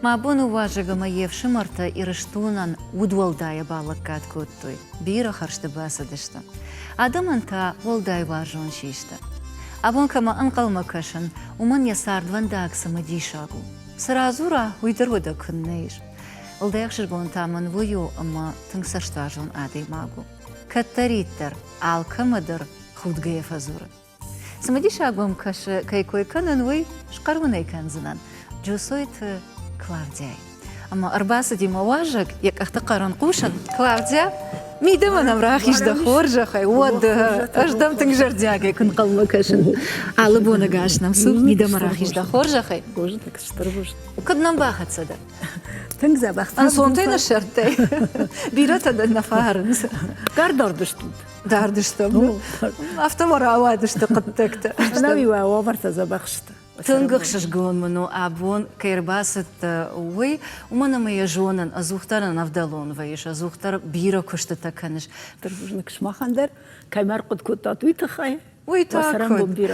ما بونو واجه ما يفش مرتا إرشتونان ودولداي بالكات كوتوي بيرا خرشت باسدشتا آدم انتا ولداي واجون شيشتا أبون كما أنقل مكشن ومن يسار دونداك سمدي شاقو سرازورا ويدر ودا كنيش ولدايك شربون تامن ويو أما تنكسرشتاجون آدي ماغو كتريتر عالكمدر خود غيفا زورا سمدي شاقو مكش كيكوي كنن وي شقروني كنزنان جوسويت كلاوديا أما أربعة دي مواجهك يك اختقارن قوشن كلاوديا ميدم أنا مراخيش دخور جخي ود أجدم تنجر دياكي كن قلمكشن على بونا قاش نمسو ميدم مراخيش دخور جخي بوجدك ستربوش وكدنا باخت صدق تنجز بخت أنصونتين الشرطي بيرتا دنا فارنس قردار دشتود داردشتم أفتمر عوادشت قد تكت أنا بيوا وفرت زبخشت تنقخش جون منو أبون كيرباست وي ومن ما يجونن أزوختر نفدلون ويش أزوختر بيرا كشت تكنش تربوش ما خندر كيمر قد كنت ويتخاي ويتاكد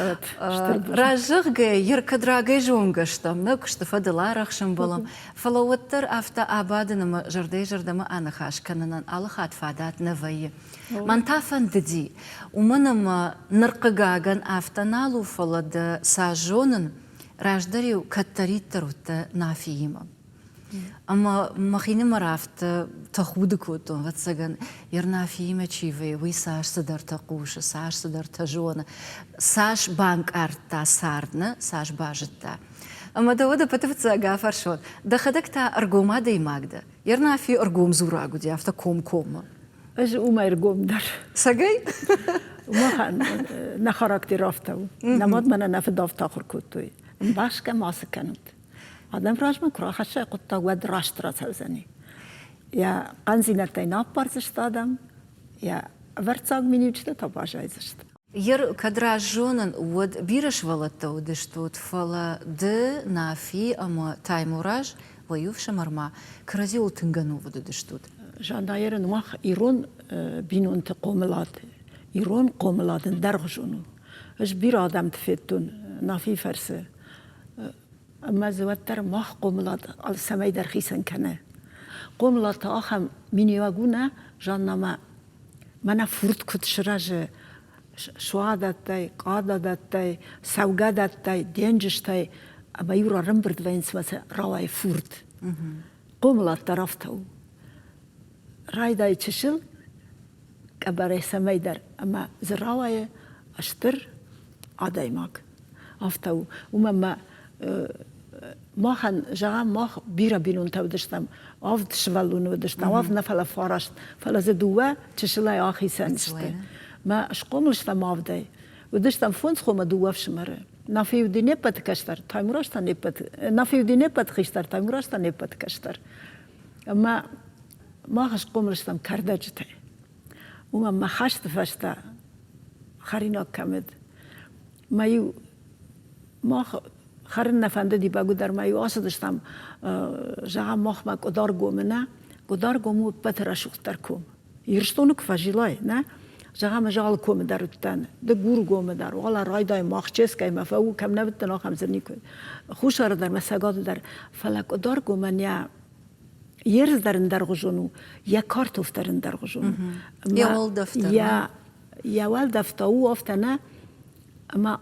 راجغ يركض راجي جونغشتم نكشت فدلارخ شنبلم فلوتر أفتا أبادنا ما جردي جردما أنا خاش كنن على خات فادات نفي من تافن ددي ومن ما نرقجاجن أفتا نالو فلد ساجونن راجدريو كتريتروت نافيما أما مخيني مرافت تخود كوتون واتسجن يرنا فيما تشيفي ويساش صدر تقوش ساش صدر تجون ساش بانك أرتا ساردنا ساش باجتا أما ده بتفت جافر شون ده خدك تا أرجوما دي ماجدة يرنا في أرجوم زورا قدي أفتا كوم أجي وما أرجوم در سجي وما خان نخرجت رافتو نماد من أنا في دافت آخر كوتوي باش كم عسكنت آدم راج من كرا خشة قطة ود راشت راس هزني يا قنزينة تينا بارزشت آدم يا ورتساق مني وجدت تباش عايزشت ير كدرا جونن ود بيرش ولتو دشتوت فلا د نافي أما تايموراج ويوفش مرما كرازيول تنجنو ود دشتوت جاندايرن واخ إيرون بينون تقوملات إيرون قوملات درغجونو إيش بير آدم تفتون نافي فرسه أما زودتر ماخ قوملات على سماي درخيسن كنه قوملات آخم مني وجونا جانما منا فرد كت شراج شوادتاي قادتاي سوجادتاي دينجشتاي أما يورا رمبرد وينس مثلا رواي فرد قوملات طرفتو رايداي تشل كبره سماي در أما زراواي أشتر عدايماك أفتو ومما ماخن جام ماخ بيرا بينون تودشتم أفد شوالون ودشتم أفد نفلا فارشت فلا زدوا تشلاي آخي سنشت ما أشقوملشتم أفداي ودشتم فونس خوما دوف شمره نافي ودي نبت كشتر تايمراشتا نبت نافي ودي نبت خشتر تايمراشتا نبت كشتر أما ما أشقوملشتم كردجته وما ما خشت فشتا خرينا كمد ما يو ما خرن نفنده دی بگو در مایو آسه داشتم جاها مخ ما قدار گومو بتر شوختر کم یرشتونو کفاجیلای نه جاها مجال کم در تن ده گور گوم در والا رای دای مخ چیز که مفهو کم نبت ناخم زنی کن خوش آره در مساجد در فلک قدار گومنیا یرز در غجونو یا کارتوف در غجونو یا ول دفتر او افتنه اما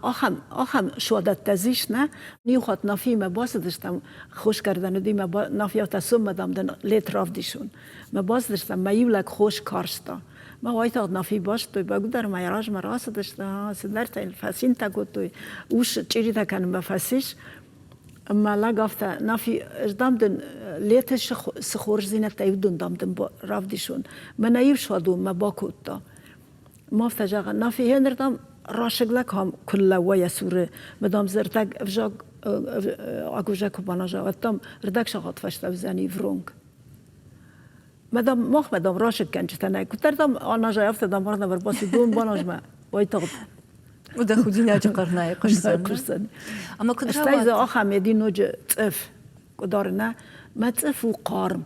آخم شودت تزیش نه نیوخات نافی ما باز داشتم خوش کردن دی ما نافی تا مدام دن لیت راف دیشون ما باز داشتم ما یولک خوش کارشتا ما وایت نافی باش توی بگو در مایراج مراس داشتم سدر تا فاسین تا گوتوی اوش چیری تا کنم بفاسیش اما لگافت نافی اجدام دن لیتش سخورج زینت تایودن دام دن راف دیشون ما نیو شادو ما باکوتا ما فتجا نافی هندردام راشگلک هم کل ویا سوره مدام زرتگ افجاگ اگوجک و بانجا و تام ردک شغات فشت وزنی فرونگ مدام راشگ کنچ تنای کتر دام آنجا یافت دام مرد بر باسی دون بانج ما وای تغد و ده خودی ناج قرنای قشن اما کدر استایز آخم یدی نوج تف کدار نه ما تف و قارم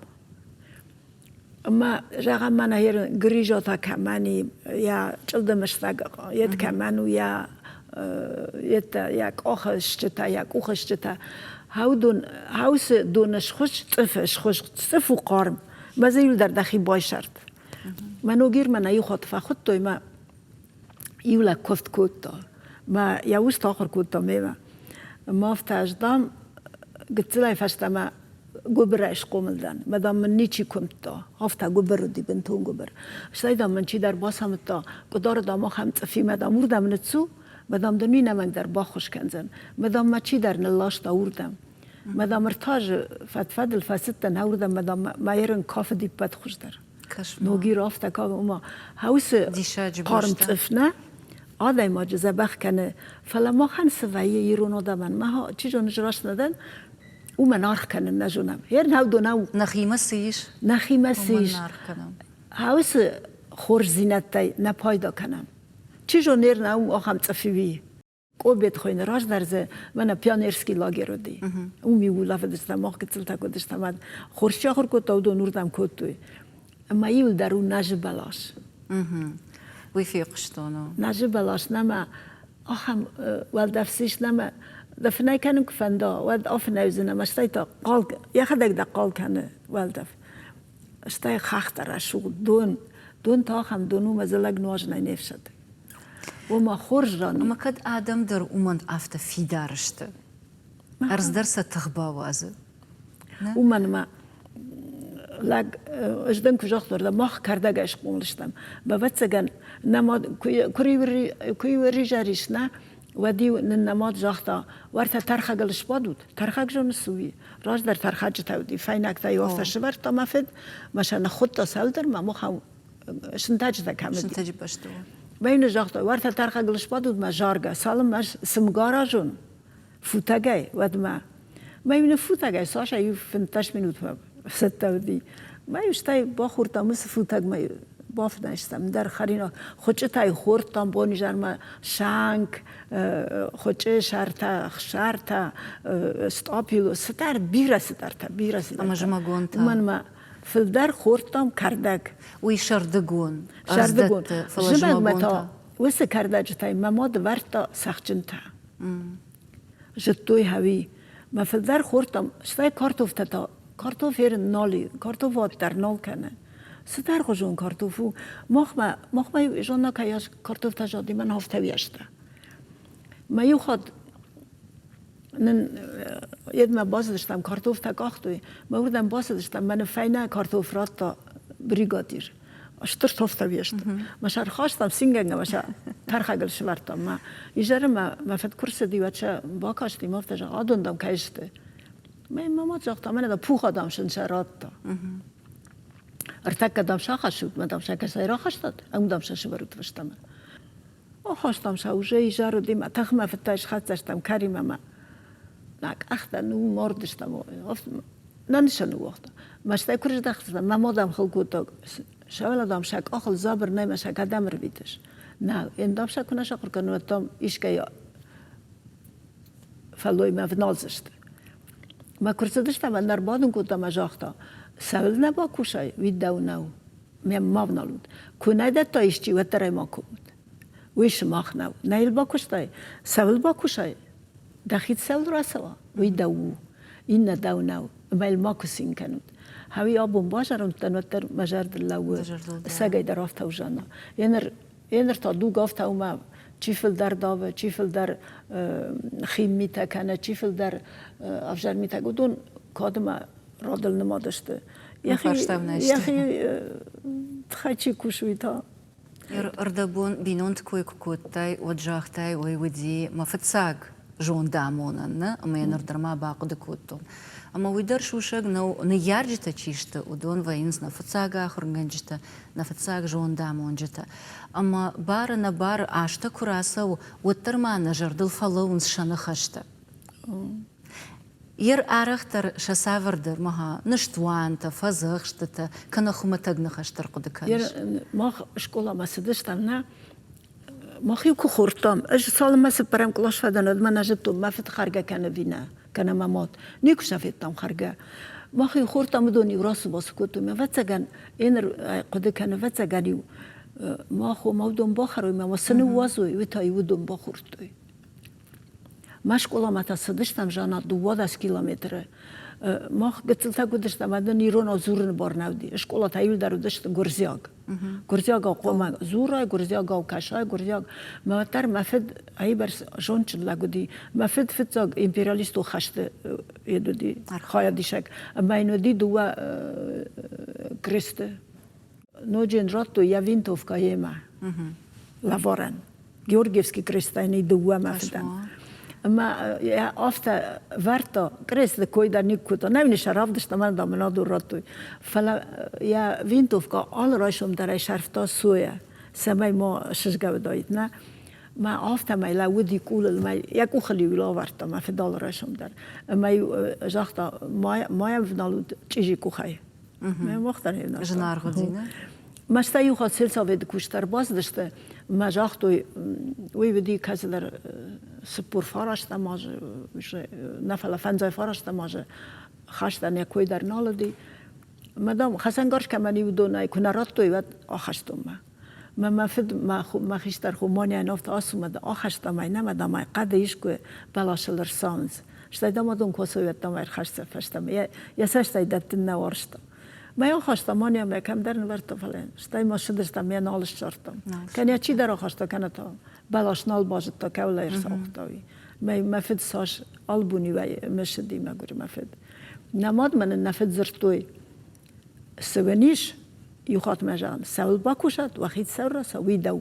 اما رقم من هیر گریجا تا کمانی یا چلد مشتاق ید کمانو یا يتا ياك أخش جتا ياك أخش جتا هاوس دونش خوش تفش خوش تفو قارم ما زيل در دخي باي شرط منو غير من أي خط فخدتو ما يولا كفت كوتا ما يوست آخر كوتا ما افتاجدام قلت لها فاشتا ما قبر اش قوملدن مدام من نيچي كمتا هفتا قبر دي بنتون قبر اشتايدا من چي در باسم تا قدار داما خمت في مدام وردم نتسو مدام دنوی نمنگ در باخوش کنزن مدام ما چی در نلاش دا وردم مدام ارتاج فتفد الفاسدتن هوردم مدام ما يرن كاف دي بد خوش در نوگی رافتا كاف اما هاوس قارم تفنه آدای ما جزا بخ کنه فلما خان سوائي يرون آدمن ما ها چی جو نجراش ندن او منارخ کنم نجونم هر نو دو نو نخیمه سیش هاوس خور زینت تای نپایدا کنم چی جو نیر نو آخم تفیوی کو بیت خوین راج درزه من پیانرسکی لاگر دی او میولا فدستم آخ کتل تا کدستم خورشی آخر کتا و دو نوردم کتوی اما ایول درو نج بلاش ويفي قشطونو نج بلاش نما آخم والدفسیش نما دفنای کنم که فندا ود آف نوزنه مشتای تا قال یخدک دا قال کنه والدف اشتای خاختر شغل دون تا آخم دونو مزلگ نواج نینفشد و ما خورج رانو اما کد آدم در اومند افته فی دارشته ارز درس تخبا وازه و من ما لگ اجدم کجاخ دارده ماخ کرده گش قولشتم با وطسگن نماد کوی وری جاریش نه ودي نماد جاختا ورثة ترخة قلش بادود ترخة جو نسوي راج در ترخة جتاودي فينك تا يوفى شبر تا ما فد مشان خطة سالدر ما مخاو شنتاج تا كامل شنتاج باشتو بين جاختا ورثة ترخة قلش بادود ما جارجا سالم مش سمجارا جون فوتاجي ود ما يمين فوتاجي ساشا يو 15 minut ستة ودي ما يشتاي باخور تا مس فوتاج ما باف نشتم در خرینا خوچه تای خوردم بانی جرم شنک خوچه شرطه استاپیلو ستار بیره اما جمع گونتا من ما فلدر خوردم کردگ وی شردگون جمع متا وسه کردگ تای مماد ورتا سخچنتا جتوی هوی ما فلدر خوردم شتای کارتوف تا کارتوف هر نالی کارتوف وات در نال کنه ستار خوشون کارتوفو مخمه جان نکیاش کارتوف تجادی من هفته ویشته ما یو خود ید ما باز داشتم کارتوف تکاختوی ما بودم باز داشتم من فینه کارتوف رات تا بریگادیر اشترت هفته ویشته ما شر خواستم سینگنگه ما شر ترخگل شورتم ما ایجاره ما فت کرس دیوچه باکاشتی ما هفته جا آدوندم کهشته ما جاختم من دا پوخ آدم شنشرات تا ارتك دام شاخ شد ما دام شاك سيرا خشتت ام دام شاش برود فشتم او خواستم شاوجه جارو دیم تخمه فتاش خاطرشتم کریم ما ناک اخدا نو مردشتم ننشنو وقت مشتای کرج دختم ما مادام خلقو تا شاول دام شاک اخل زابر نیم شاک دم ربیتش نه این دام شاک کنه شاکر کنه تام ایشکه فلوی ما فنالزشت ما کرسدشتم من در بادون کدام جاختا سوال نبا کوشای ویداو نو ما بنالود کنه ده تایشتی و ترای ما کود ویش ماخ نو نیل با کوشتای سوال با کوشای دخید سوال راسلا ویداو این نداو نو میل ما کسین کنود هاوی آبون باجرم تنوتر مجرد لو سگای در آفتا و جانا اینر تا دو گافتا و ما چیفل در داوه چیفل در خیم میتا کنه چیفل در افجار میتا گودون کادم رادل نما داشته یخی تخچی کشوی تا اردبون بینوند کوی کوتای و جاختای و ودی ما فتساق جون دامونن نه اما ينردر ما باقد کوتون اما ويدر شوشق نو نيارجتا چيشتا ودون وينز نفتساق آخر نجتا نفتساق جون دامون جتا اما بار نبار آشتا كراسا وتر ما نجردل فلونز شنخشتا ير آرختر شسافردر مها نشتوان تا فزخشت تا كنا خمتاق نخشتر قدكانش ير ماخ شكولا ما سدشتم نه ماخيو كخورتم اج سال ما سبرم كلاش فدان ما نجتو ما فت خارجه كان فينا كان مامات نيكو شافتم خارجه ماخيو خورتم دوني راس باس كنت ما فتسغن انر قد كان فتسغنيو ما خو ما دنبا خروی ما سن وازوی و تایی و دنبا خورتوی مشکل ما تا صدشتم جانا 20 کیلومتره ما قتلتا گذشتم مدن ایران آزورن بار نودی اشکالا تایل درو داشت گرزیاگ گرزیاگ قوم زورای گرزیاگ کشای گرزیاگ ما تر مفد ای بر جون چند لگودی مفد فتزاگ امپریالیست و خشت یدودی خواهد دیشک اما اینو دی دوا کرست نو جنراتو یا وینتوفکا یما لوارن گیورگیفسکی کرستانی دوا مفدن اما آفتا ورتا کرست کوی در نیکوتا نمی شرف داشتم من دامنا دور راتوی فلا یا وینتوفکا آل رایشم در شرفتا سویا سمای ما شجگه دایید نه ما آفتا ما لودی کول ما یکو خلی ولا ورتا ما فدال رایشم در ما جاختا ما فنالود چیزی کوخای ما وقت نه جنار خدینه ما استایو خاص سلسله ود کوشتر باز داشته ما جاختوی وی بدی کازلر سپور فاراشتا ماج نفلا فنزای فاراشتا ماج خاشتن یکوی در نالدی مدام خسن گارش کمانی و دونای کنارات توی وقت آخشتم ما فد ما خیشتر خو مانیا نفت آسومد آخشتم ما نمدام ما قدیش که بلاشلر سانز شتای دادم کوسویت دام خشت فشتم یا سشتای دتن نوارشتم ما یا خواستم مانیا میکم در نورت فلان شتای ما شدستم می نالش چرتم کنیا چی در خواست کنه تا بلاش نال باجت تا کولیر ساختاوی ما فد ساش آلبونی و مشدی ما گوری ما فد نماد من نفد زرتوی سونیش یخات مجان سول باکوشت وقتی سر سوی دو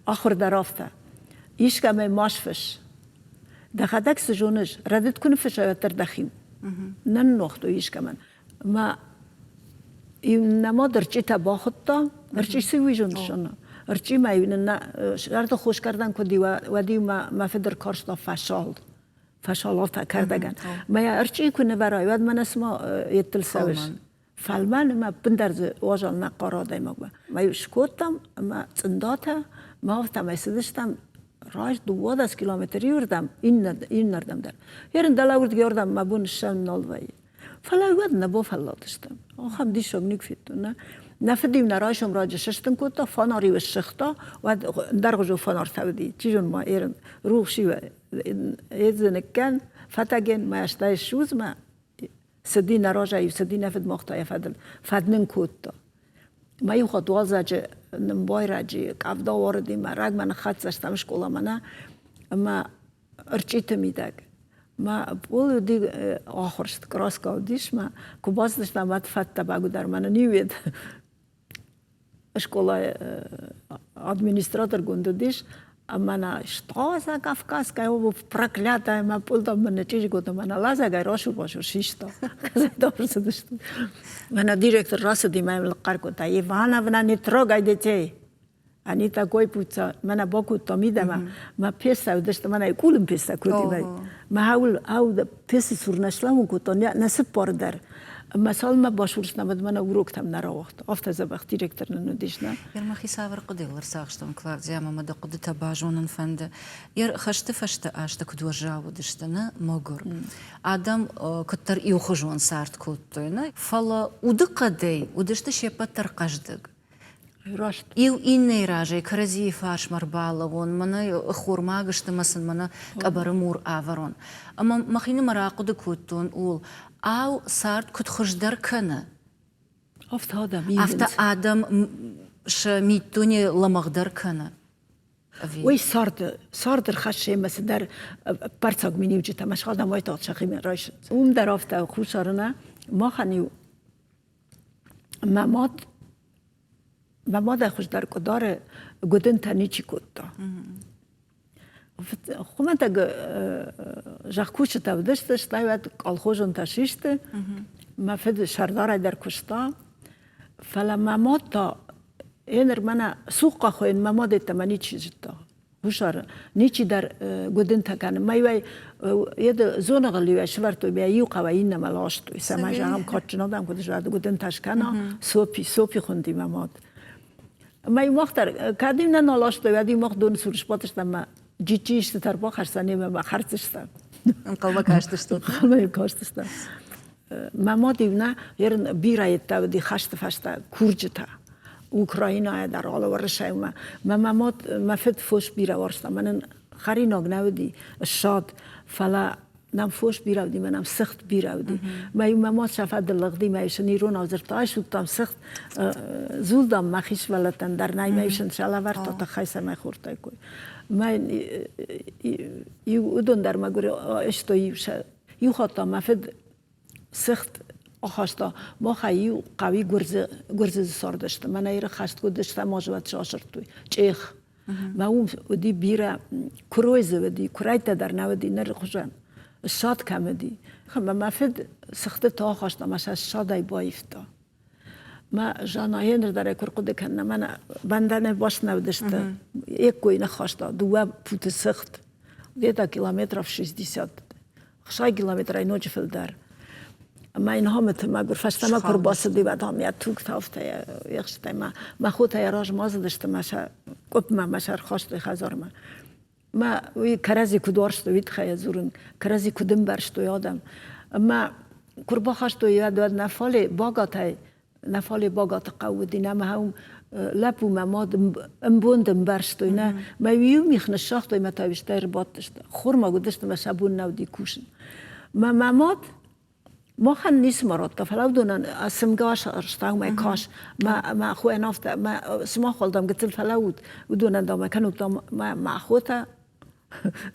آخر درافته ایش کمی ماشفش دخدک سجونش ردت کنه فشایتر دخیم نن نختو ایش کمان ما این نما درچی تبا خودتا درچی سوی جونشونه درچی ما این نه شرط خوش کردن کدی و دی ما فدر کارشتا فشالات کردگان ما یا درچی کنه برای ود من اسم یتل سویش فلمان ما بندرز واجال نقاراده ما یشکوتم ما صنداته ما افتم ایستدشتم راج 20 کیلومتری یوردم این نردم در یارن دلاورد گیردم ما بون شم نالوی فلاوید نبا فلاتشتم آخام دیشم نیکفیتو نه نفدیم نراجم راج ششتن کوتا فناری و شختا و درجو فنار تودی چیزون ما ایرن روحشی و ایزنکن فتاگن ما اشتای شوز ما سدی نراجعی سدی نفد مختای فدنن کوتا ما یو خود وازج نبای راجی کافدا واردی ما رگ من خط سشتمش کولا منا ما ارچیت میدگ ما بول دی آخرشت کراس کودیش ما کوباس داشتم وقت فت تبعو در من نیوید شکولا ادمینستراتور گوندودیش Мана что за Кавказская обувь проклятая, ма пулда мене чиж года мана лаза гай рошу башу шишто. Добре се дошто. Мана директор расади маем лакарко та Ивановна не трогай детей. Они такой пуца, мана боку то мидама, ма песа дошто мана кулым песа кутивай. Ма хаул да песи сурнашламу куто не се пордар. مثال ما باشورش نمود من وروکتم نراوخت آفت از وقت دیرکتر نودیش نه. ما خیساور قدیل رساقشتم کلار زیام ما دقت تباجون فند. خشت فشت آشت کدوم جاو داشتن مگر. آدم کتر یوخجون سرد کودتوی نه. فلا ودقدی وداشت شپت ترقشدگ. راست. این نیراجی کرزی فارش مربالون من خورما گشت مثلا من کبرمور آورون. اما مخینه مراقد کودتون اول أو صارت كنت خجدر كنا. أفت آدم شميتوني لمغدر كنا. وي صارت الخشة مثل در برتاق مني وجدت مش خادم ويتات شقي من رايش. در أفت خوشارنا ما خنيو ما خجدر كدار قدن تاني چي كوتا. خمن تاج جاكوش تودشتش تايوات الخوجن تشيشت ما فد شردارة در كشتا فلما ماتا إنر منا سوق خوين ما مادة تماني تشيجتا وشار نيجي در قدن تكان ما يوي يد زون غلي شلرتو بيايو قواين ملاشتو سما جام كاتشنا دام كدش بعد قدن تشكنا سوبي خندي ما ماد ما يمختر كاديم نالاشتو يدي مخدون سورش باتش تما جيتشيش تربا خرساني ما خرسشتا قلبا كاشتشتا قلبا كاشتشتا ما دينا يرن بيرايتا ودي خشت فشتا كورجتا اوکراینای در حال ورشای ما فت فوش بیره ورشتا من خری ناگنودی شاد فلا نم فوش بیرودی منم سخت بیرودی ما شفت دلغدی میشن ایرون آزرتایش بودم سخت زودم مخیش ولتن در نیمیشن شلا ورتا تا خیسه می خورده کوی من یو ادون در مگوری اشتایی یو خاطر مفید سخت آخاستا ما خیلی قوی گرز سار داشته من ایره خست کود داشته ماجوت شاشرد توی چیخ ما اون ودی بیره کرویزه ودی کرایت در نودی نر خوشم شاد کمدی خب ما فد سخت تا خواستم ماشه شادای بایفتا ما جانایی نداره کرد کنه من بندن باش نودشته یک کوی نخواسته دو پوت سخت دیتا کیلومتر в 60 خشای کیلومتر اینوچ فلدر ما اینها متمگر فشتم کر باس دیوادام یا توک تافته یخشته ما خود ایراج ماز داشته ماشه کپ ما ماشه خواسته خزار ما وی کرازی کدورشتو وید خیلی زورن کرازی کدوم برشتو یادم ما کربا خواستو یاد نفال باگات قودی نه ما هم لپو ما امبوندم برشتو نه ما ویو میخنه شاختو ما تاویشته رباط داشته خور ما گودشته ما شبون نودی کوشن ما خن نیست مرات فلو دونن اسمگاش ارشتاو ما کاش ما خو انافته ما سما خالدم قتل فلود ودونن دام کنو دام ما خوته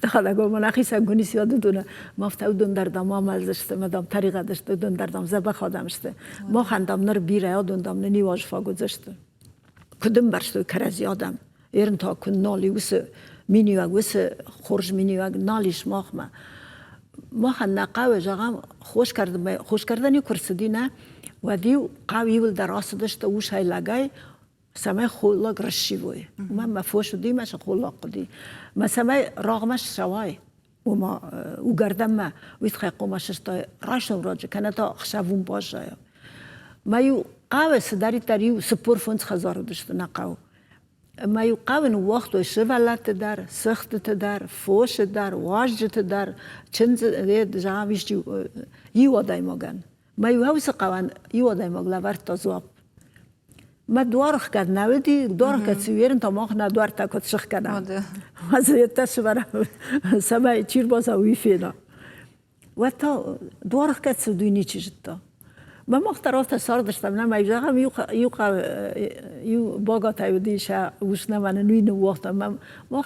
دخل گو من اخی سنگونی سیاد دونه مافتو دون در دام عمل داشته مدام طریقه داشته دون در دام زبه خادم شته ما خندم نر بیره دون دام نیواج فا گذاشته کدوم برشتو کرازی آدم ایرن تا کن نالی وسه مینیوگ وسه خورج مینیوگ نالیش ما خن نقاوه جاگم خوش کردنی کرسدی نه و دیو قوی ول در آس داشته وش های لگای سمای خلاق رشی وی ما فوش دی ماش خلاق دی ما سمای راغمش شوای و ما و گردم ما ویت خیقو ماشش تا راشن راجع کنه تا خشبون باشه ما یو قوی سداری تریو سپور فونس خزار داشته نقاو ما یو قوی نو وقت و شولت در سخت در فوش در واجت در چند جاویش یو آدای مگن ما یو هوس قوان یو آدای مگلا ورد تا زواب ما دوارخ کرد نودی دوارخ کرد سویرن تا ماخ ندوار تا کت شخ کردم مزیتش برام سمای چیر باز اوی فینا و تا دوارخ کرد سودوینی چیزت تا ما ماخ طرف تا سار داشتم نه میجاهم یو باگا تایودیش وش نه من نوی نو وقتم ما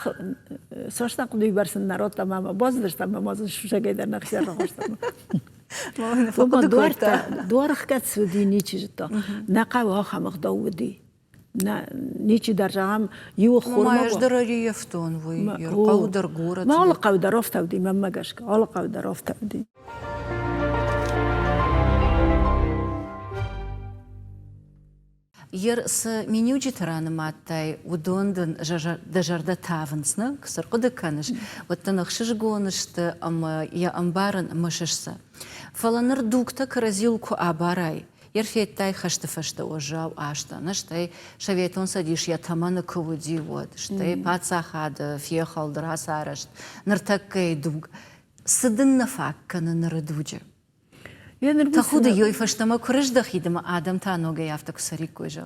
ساشتن قدوی برسن نرات ما باز داشتم ما باز شوشگی در نخیر را خوشتم ما دوارخ کت سودی نیچی تا نقاو ها خمخ داودی نه نیچی در جام یو خورما ما یجدراری یفتون وی قو در گورت ما حال قو در افت ودی من مگش که حال قو در افت ودی Ер с менюджи тараныматтай удондын дажарда тавынсны кысыр кыды каныш вот танахшыш гонышты я амбарын мышышса фаланыр дукта каразилку абарай ерфеттай хашты фашты ожау ашта наштай шаветон садиш я таманы кывуди вот штай пацахады фехалдыра сарышт ныртаккай дуг сыдын нафакканы нырыдуджи تخود یوی فشتما کرج دخیدم آدم تا نوگه یافته کسری کوچه.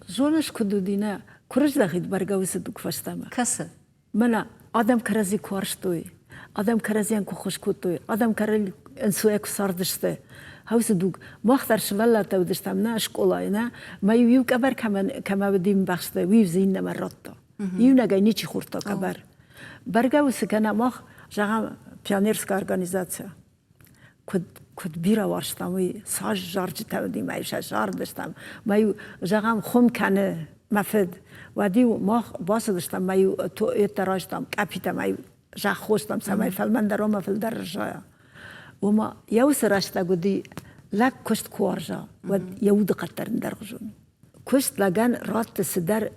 زونش کدودی نه کرج دخید برگاویس دوک فشتما. کس؟ من آدم کرزی کارشتوی، آدم کرزی انکو خوش کتوی، آدم کرل انسوی کساردشته. هاوس دوک مخترش ولی تودشتم نه اشکالای نه ما یو کبر کم بدیم بخشته ویو زین نمرات. یو نگای نیچی خورد کبر. برگاویس کنه مخ جام پیانیرسک ارگانیزاتیا. کد بیرا وارشتم وی ساج جارج تودی میشه جار داشتم میو جام خم کنه مفید و دیو ما باز داشتم میو تو اتراجتم کپیتم میو جا خوشتم سمای فلمن درام فل درجایا و ما یو سرشته گودی لک کشت کوارجا و یود قطر درجون کشت لگن رات سدر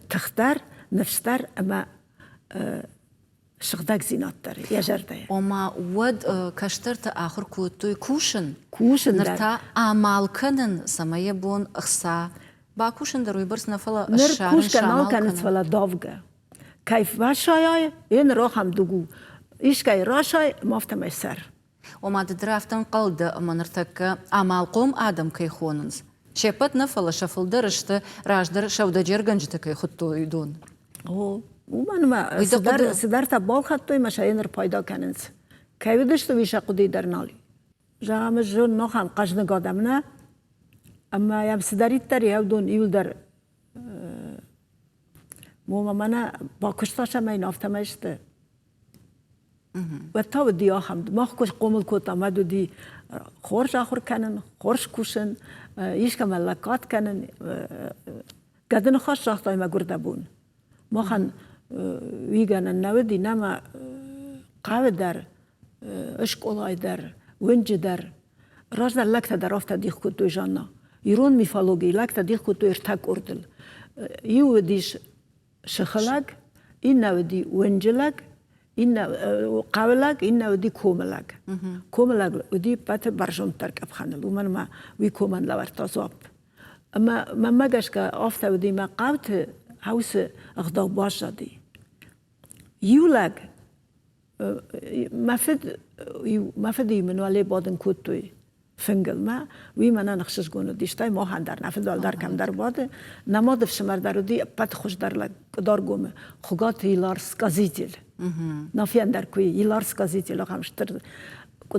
تختر نفستر اما شغدك زينات داري يا جردة وما ود كشترت آخر كوتوي كوشن نرتا أعمال كنن سمايا بون أخسا با كوشن دروي برس نفلا الشارن نركوش كنال كانت فلا دافقة كيف باشاي ين روحم دوغو إيش كاي راشاي مافتم يسر وما درافتن قلد ما نرتك أعمال قوم آدم كي خوننز شپت نفل شفل درشت راش در شوده جرگنج تکی خودتو یدون او من ما سدر تا بال خطوی مشاینر پیدا کننس که داشته ویش قدی در نالی جامش جون نخان قش نگادم نه اما یم سدریت تری هودون ایول در موما منا با کشتاش ما این افتمشته و تا ودی آخم ما خوش قومل کوتا ما دو دی خورش آخر کنن خورش کوشن ایش که ملکات کنن قدن خوش راختای ما گرده بون ما خان ویگن نودی نما قاو در اشکولای در ونج در راز در لکت در افت دیخ کتو جانا ایرون میفالوگی لکت دیخ کتو ارتک اردل ایو دیش شخلق این نودی ونجلق این قاولق این نودی کوملق کوملق ودی پات برجام ترک ابخانل ومن ما وی کومن لورتا زوب اما ما مگش که افت ودی ما قاوت هاوس اخداو باش جدی یولق ما فدی منو علی بادن کتوی فنگل ما وی من نخشش گونه دیشتای ما هندر نفدال در کم در باده نماد شمر در دی پت خوش در لگ دار گومه خوگات یلار سکازیتیل نافیان در کوی یلار سکازیتیل همشتر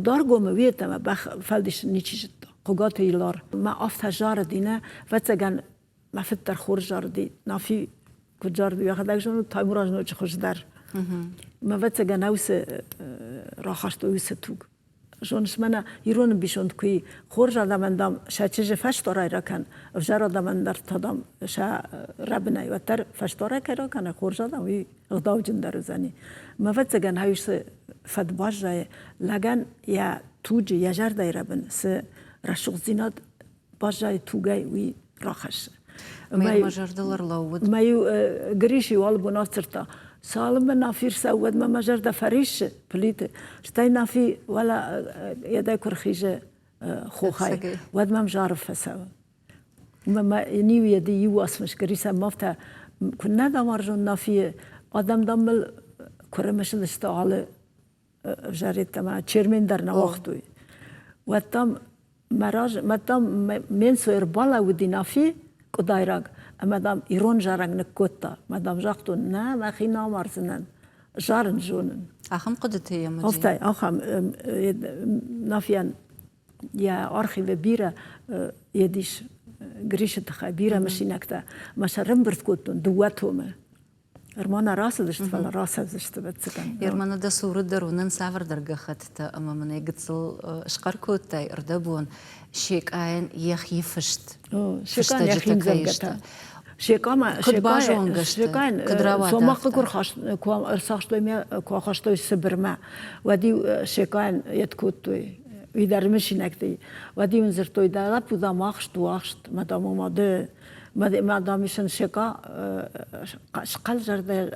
دار گومه ویت ما بخ فلدش نیچیشت خوگات یلار ما آفت جار دینه و تگن ما فت در خور جار دی نافی کجار دی خدای جون تایموراج نوچ خوش در ما و تگن اوس راخشت اوس توگ جونش منا ایران بیشند کوی خورج آدمندام شچه فشتارای رکن افجار آدمند در تدام شا ربنای و تر فشتارای که رکن خورج آدم وی غداو جندر زنی مواد زگن هایش فد باش جای لگن یا توج یا جر دای ربن س رشق زیناد باش جای توگای وی راخش مایر مجر دلار لاود مایو گریشی وال بناسترتا سالم نافیر سواد ما مجر دفریش پلیت شتای نافی ولا یدای کرخیجه خوخای ود ما مجارف فسوا ما نیو یدی یو اسمش گریسا مافتا كنا دمارجون نافی آدم دامل کرمش دستاله جارید ما چرمن در نواختوی و تام مراج متام من سویر بالا ودی نافی کدایرگ مادام ایران جارنگ نکوتا مادام جاکتون نه ما خینا مارزنن جارن جونن آخم قدرتی یا مجی افتای آخم نافیان یا آرخیو بیره یدیش گریشت خای بیره مشینکتا مشرم برد کتون دواتومه ارمانا راس دشت فلا راس دشت بتسكن يرمانا دا صورة درونن سافر درجة خدتا أما من يقتصل شقر كوتاي اردبون شيك آين يخي فشت شيك آين يخي زلقتا شيك آما شيك آين سوماق كور خاش كوام ارساخش دوميا كوا خاش دوي سبرما ودي شيك آين يتكوتوي ويدار مشينكتي ودي منزرتوي دا لابو دا ماخش دواخشت مدامو ماده مادامیشن شکا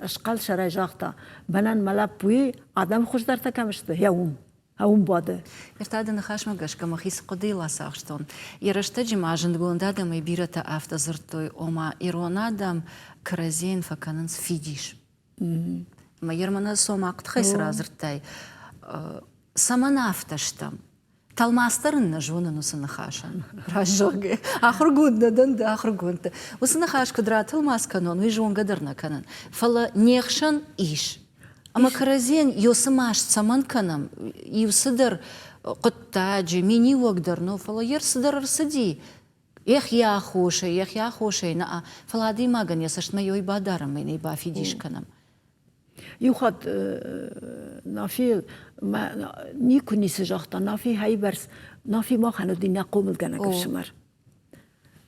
اشقال شرای جاختا بنان ملابوی آدم خوش در تکمشته هاوم باده ارتاد نخاش مگش که مخیس قدیلا ساختون یرشته جماجند گونده می بیرت افت زرتوی اما ایران آدم کرزین فکننس فیدیش ما یرمنا سوماقت خیس رازرتای سمان افتشتم تالماسترن نجونا نسنخاشن راجوجي آخر جود دند آخر جود وسنخاش كدرات تالماس كانون ويجون قدرنا كانن فلا نيخشن إيش أما كرزين يوسماش سمان كانم يوسدر قطاجي ميني وقدرنو فلا يرسدر رسدي يا خوشي نا فلا دي ما جن يسشت ما يوي بادارم ميني بافيديش كانم يوخد نافي ما نيكوني سجاختا نافي هاي برس نافي ما خانو دي نقوم الجنة كشمر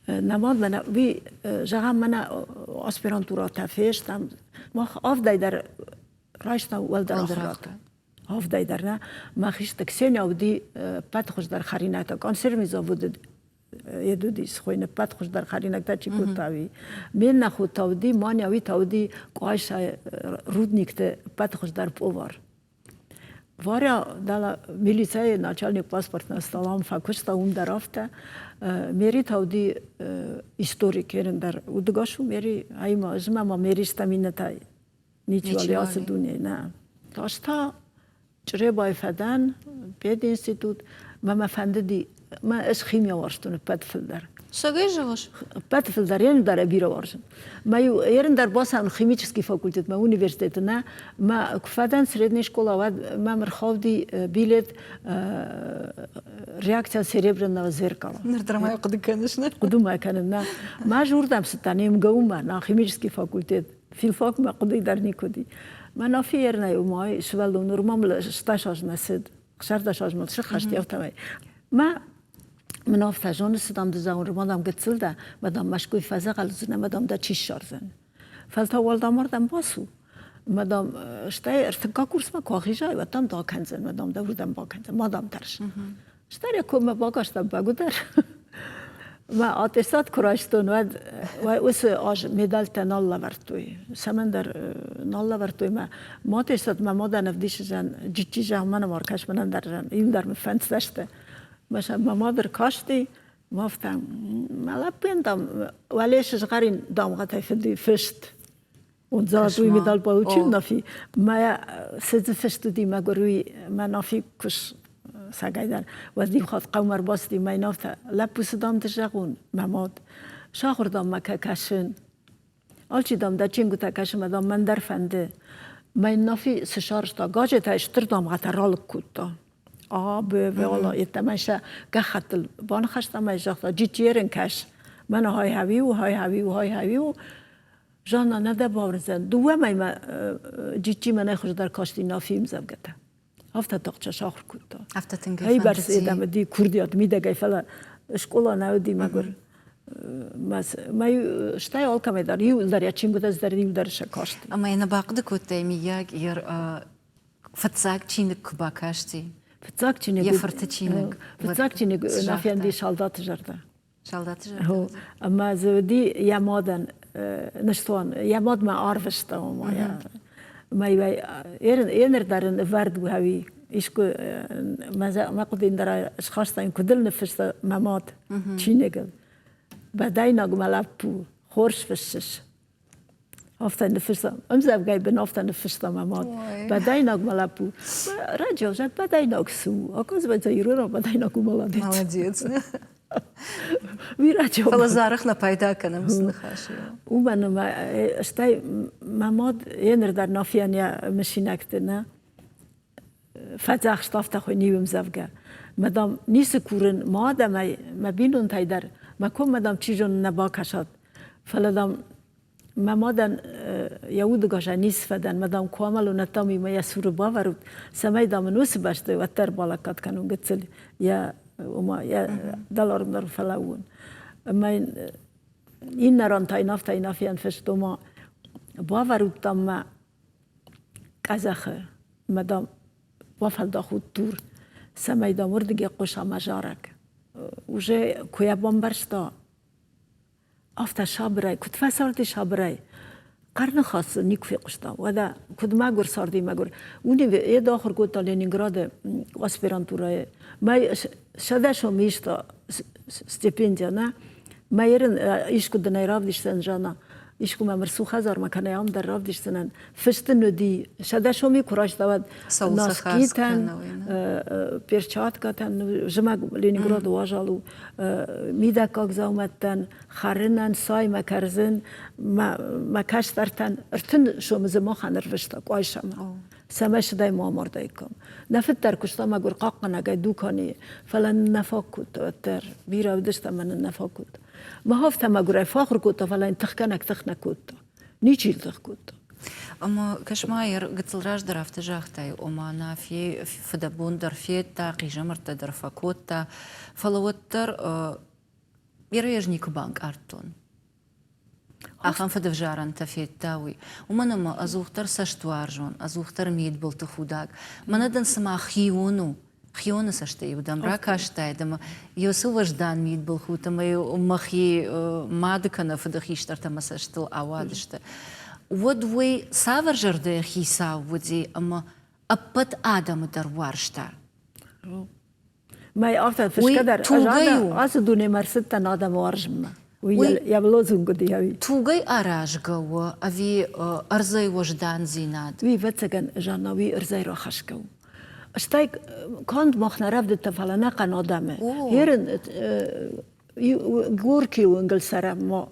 نماد منا بي جاهم منا اسبرانتورا تفيش تام ما افداي در راشنا ولدر اخرات افداي درنا ما خيش تكسينيا ودي بات خوش در خريناتا كانسر ميزا بود يدوديس خوين بات خوش در خريناتا چي كوتاوي من نخو تاودي مانياوي تاودي قايش رودنيكت بات خوش در پوار Варя дала милиция начальник паспортного стола факушта дарафта мери тауди историк ерендер удгашу мери айма жмама мери стамината ничего лиасы дуне на ташта чребай фадан пед институт мама фандди ما اش خيميا وارشتون بادفلدر Сагайжеваш. Петфил در یعنی در بیرا وارشم. ما یارن در باس هم خیمیچسکی فاکولتت ما اونیورسیتت نه ما کفادن سریدنی شکل آود ما مرخاودی بیلت ریاکسیا سریبرن نوزیر کلا. نردرمای قد کنش نه. قدوم ما کنم نه ما جوردم ستانیم گوما نه خیمیچسکی فاکولتت فیلفاک ما قدی در نیکودی ما نافیر نه و ما شوالو نورمال شتاش مسد خشرداش مال شخ خشتی افتمای ما من آفت جان سدام دزاون رو مادام گتسلده مادام مشکوی فضا قلزنه مادام دا چیش شارزن فلتا والدام مردم باسو مادام اشتای ارتقا کورس ما کاخی جای و تام دا کنزن مادام دا بودم با کنزن مادام ترش اشتای یکم ما باگاشتم بگو در ما آتشات کراشتون و اوس آج مدال تنال لورتوی سمندر نال لورتوی ما آتشات ما مادن افدیش جن جیچی جه من مارکش منن در جن این در مفنس داشته باشه ما مادر کاشتی مافتم مالا بندم ولیش جغارین دام قطعی فدی فشت اون زادوی مدال باوچی نافی ما سد فشت دی ما گروی ما نافی کش سعیدن و دی خواهد قومر باستی ما نافت لپوس دام تجاقون ماماد شاخر دام ما کشن آلچی دام دا چینگو تا کشن مدام من در فنده ما نافی سشارش تا گاجه تا اشتر دام قطع رالک کود به والله یتمنشه که خطل بان خشتم میجاخت جیتیرن کش من های هوی و های هوی و های هوی و جانا نده باورزن دوه ما جیتی من خوش در کاشتی نافیم زبگته هفته تاقچه شاخر کود هفته تنگه هی برس ایدم دی کردیات میده گی فلا اشکولا نودی مگر ما اشتای آلکم دار یو در یا چینگو دست در یو درش کاشتی اما اینا باقده کودتای میگه یر فتزاق چینک کبا کاشتی فتزاقچینه یه فرتچینه فتزاقچینه نافیندی شالدات جرده شالدات هو اما زودی یا مادن نشتوان یا ماد ما عارفشته ما اینر دارن ورد بو هوی ایشکو ما قدین در اشخاص این کدل نفشته ماماد چینه گل بعدای نگم لپو خورش فشش هفته نفشته امزب گای بن هفته نفشته ماماد بعدای نگم لپو رجال جد بعدای نگسو آکاز بچه رو بعدای نگم مالادیت молодец ویراجو فلزارخ پیدا کنم مسنخاشی او من ما اشتای ماماد اینر در نافیانیا مشینکته نه فتح شتافت خو نیوم زفگه مدام نیس کورن ما دم ما بینون تای در ما کم مدام چیجون نباکشاد فلدام ما مادن یهود گاش نیس فدن مدام کامل و نتامی ما یسور باورود سمای دام نوس باشته و تر بالکات کنون گتسل یا وما یا دلارم در فلاون اما این نران تای نافیان فشتو ما باورود تام ما کازخه مدام وافل داخود دور سمای دام وردگی قشا مجارک وجه کویا بامبرشتا افتا شابرای کد فسارتی شابرای قرن خاص نیکفی قشتا و دا کد ما گر ساردی ما گر اونی یه داخل گوت تا لینینگراد اسپرانتورای ما شده شو میشتا ستیپندیا نه ما یرن ایش کد نیراف دیشتن جانا ایش کم مرسوخ هزار مکنه هم در راف دیشتنن فشتن دی شده شو می کراش داد ناسکیتن پیرچات کتن جمع لینینگراد واجالو میده کاغزاومتن خرنن سای مکرزن ما کشترتن ارتن شو مزما خنر فشتا قایشم سماش دای مامور دایکم نفت در کشتا ما گر قاق نگای دوکانی فلان نفاکوت تر بیرا ودشت من نفاکوت ما هفت ما گر فاخر کوتا فلان تخکنک تخنکوت نیچیل تخکوت اما کشمایر قتل راج در افتجاختای اما نافی فدبون در فیت تا قیجمرت در فاکوت فلوتر بیرایجنیک بانک ارتون آخام فدف جارن تفيد تاوي ومن ما أزوختر سشتوارجون أزوختر ميد بلتخوداك من دن سما خيونو سشتي ودم راكاشتاي دم يوسو وجدان ميد بلخوت ما مخي مادكنا فدخيشتر تم سشتل أوادشت ودوي سافر جرده خيسا ودي أما أبت آدم در وارشتا ما يعرف فيش كدر أجانا أصدوني مرستن آدم وارجمنا ويا بلوزون قدي هاي توجي أراج جوا أبي أرزي وجدان زيناد وي فتسكن جانا وي أرزي راخش جو اشتايك كنت مخنا رفض التفلنا قنادمه هيرن گورکی ونگل سر ما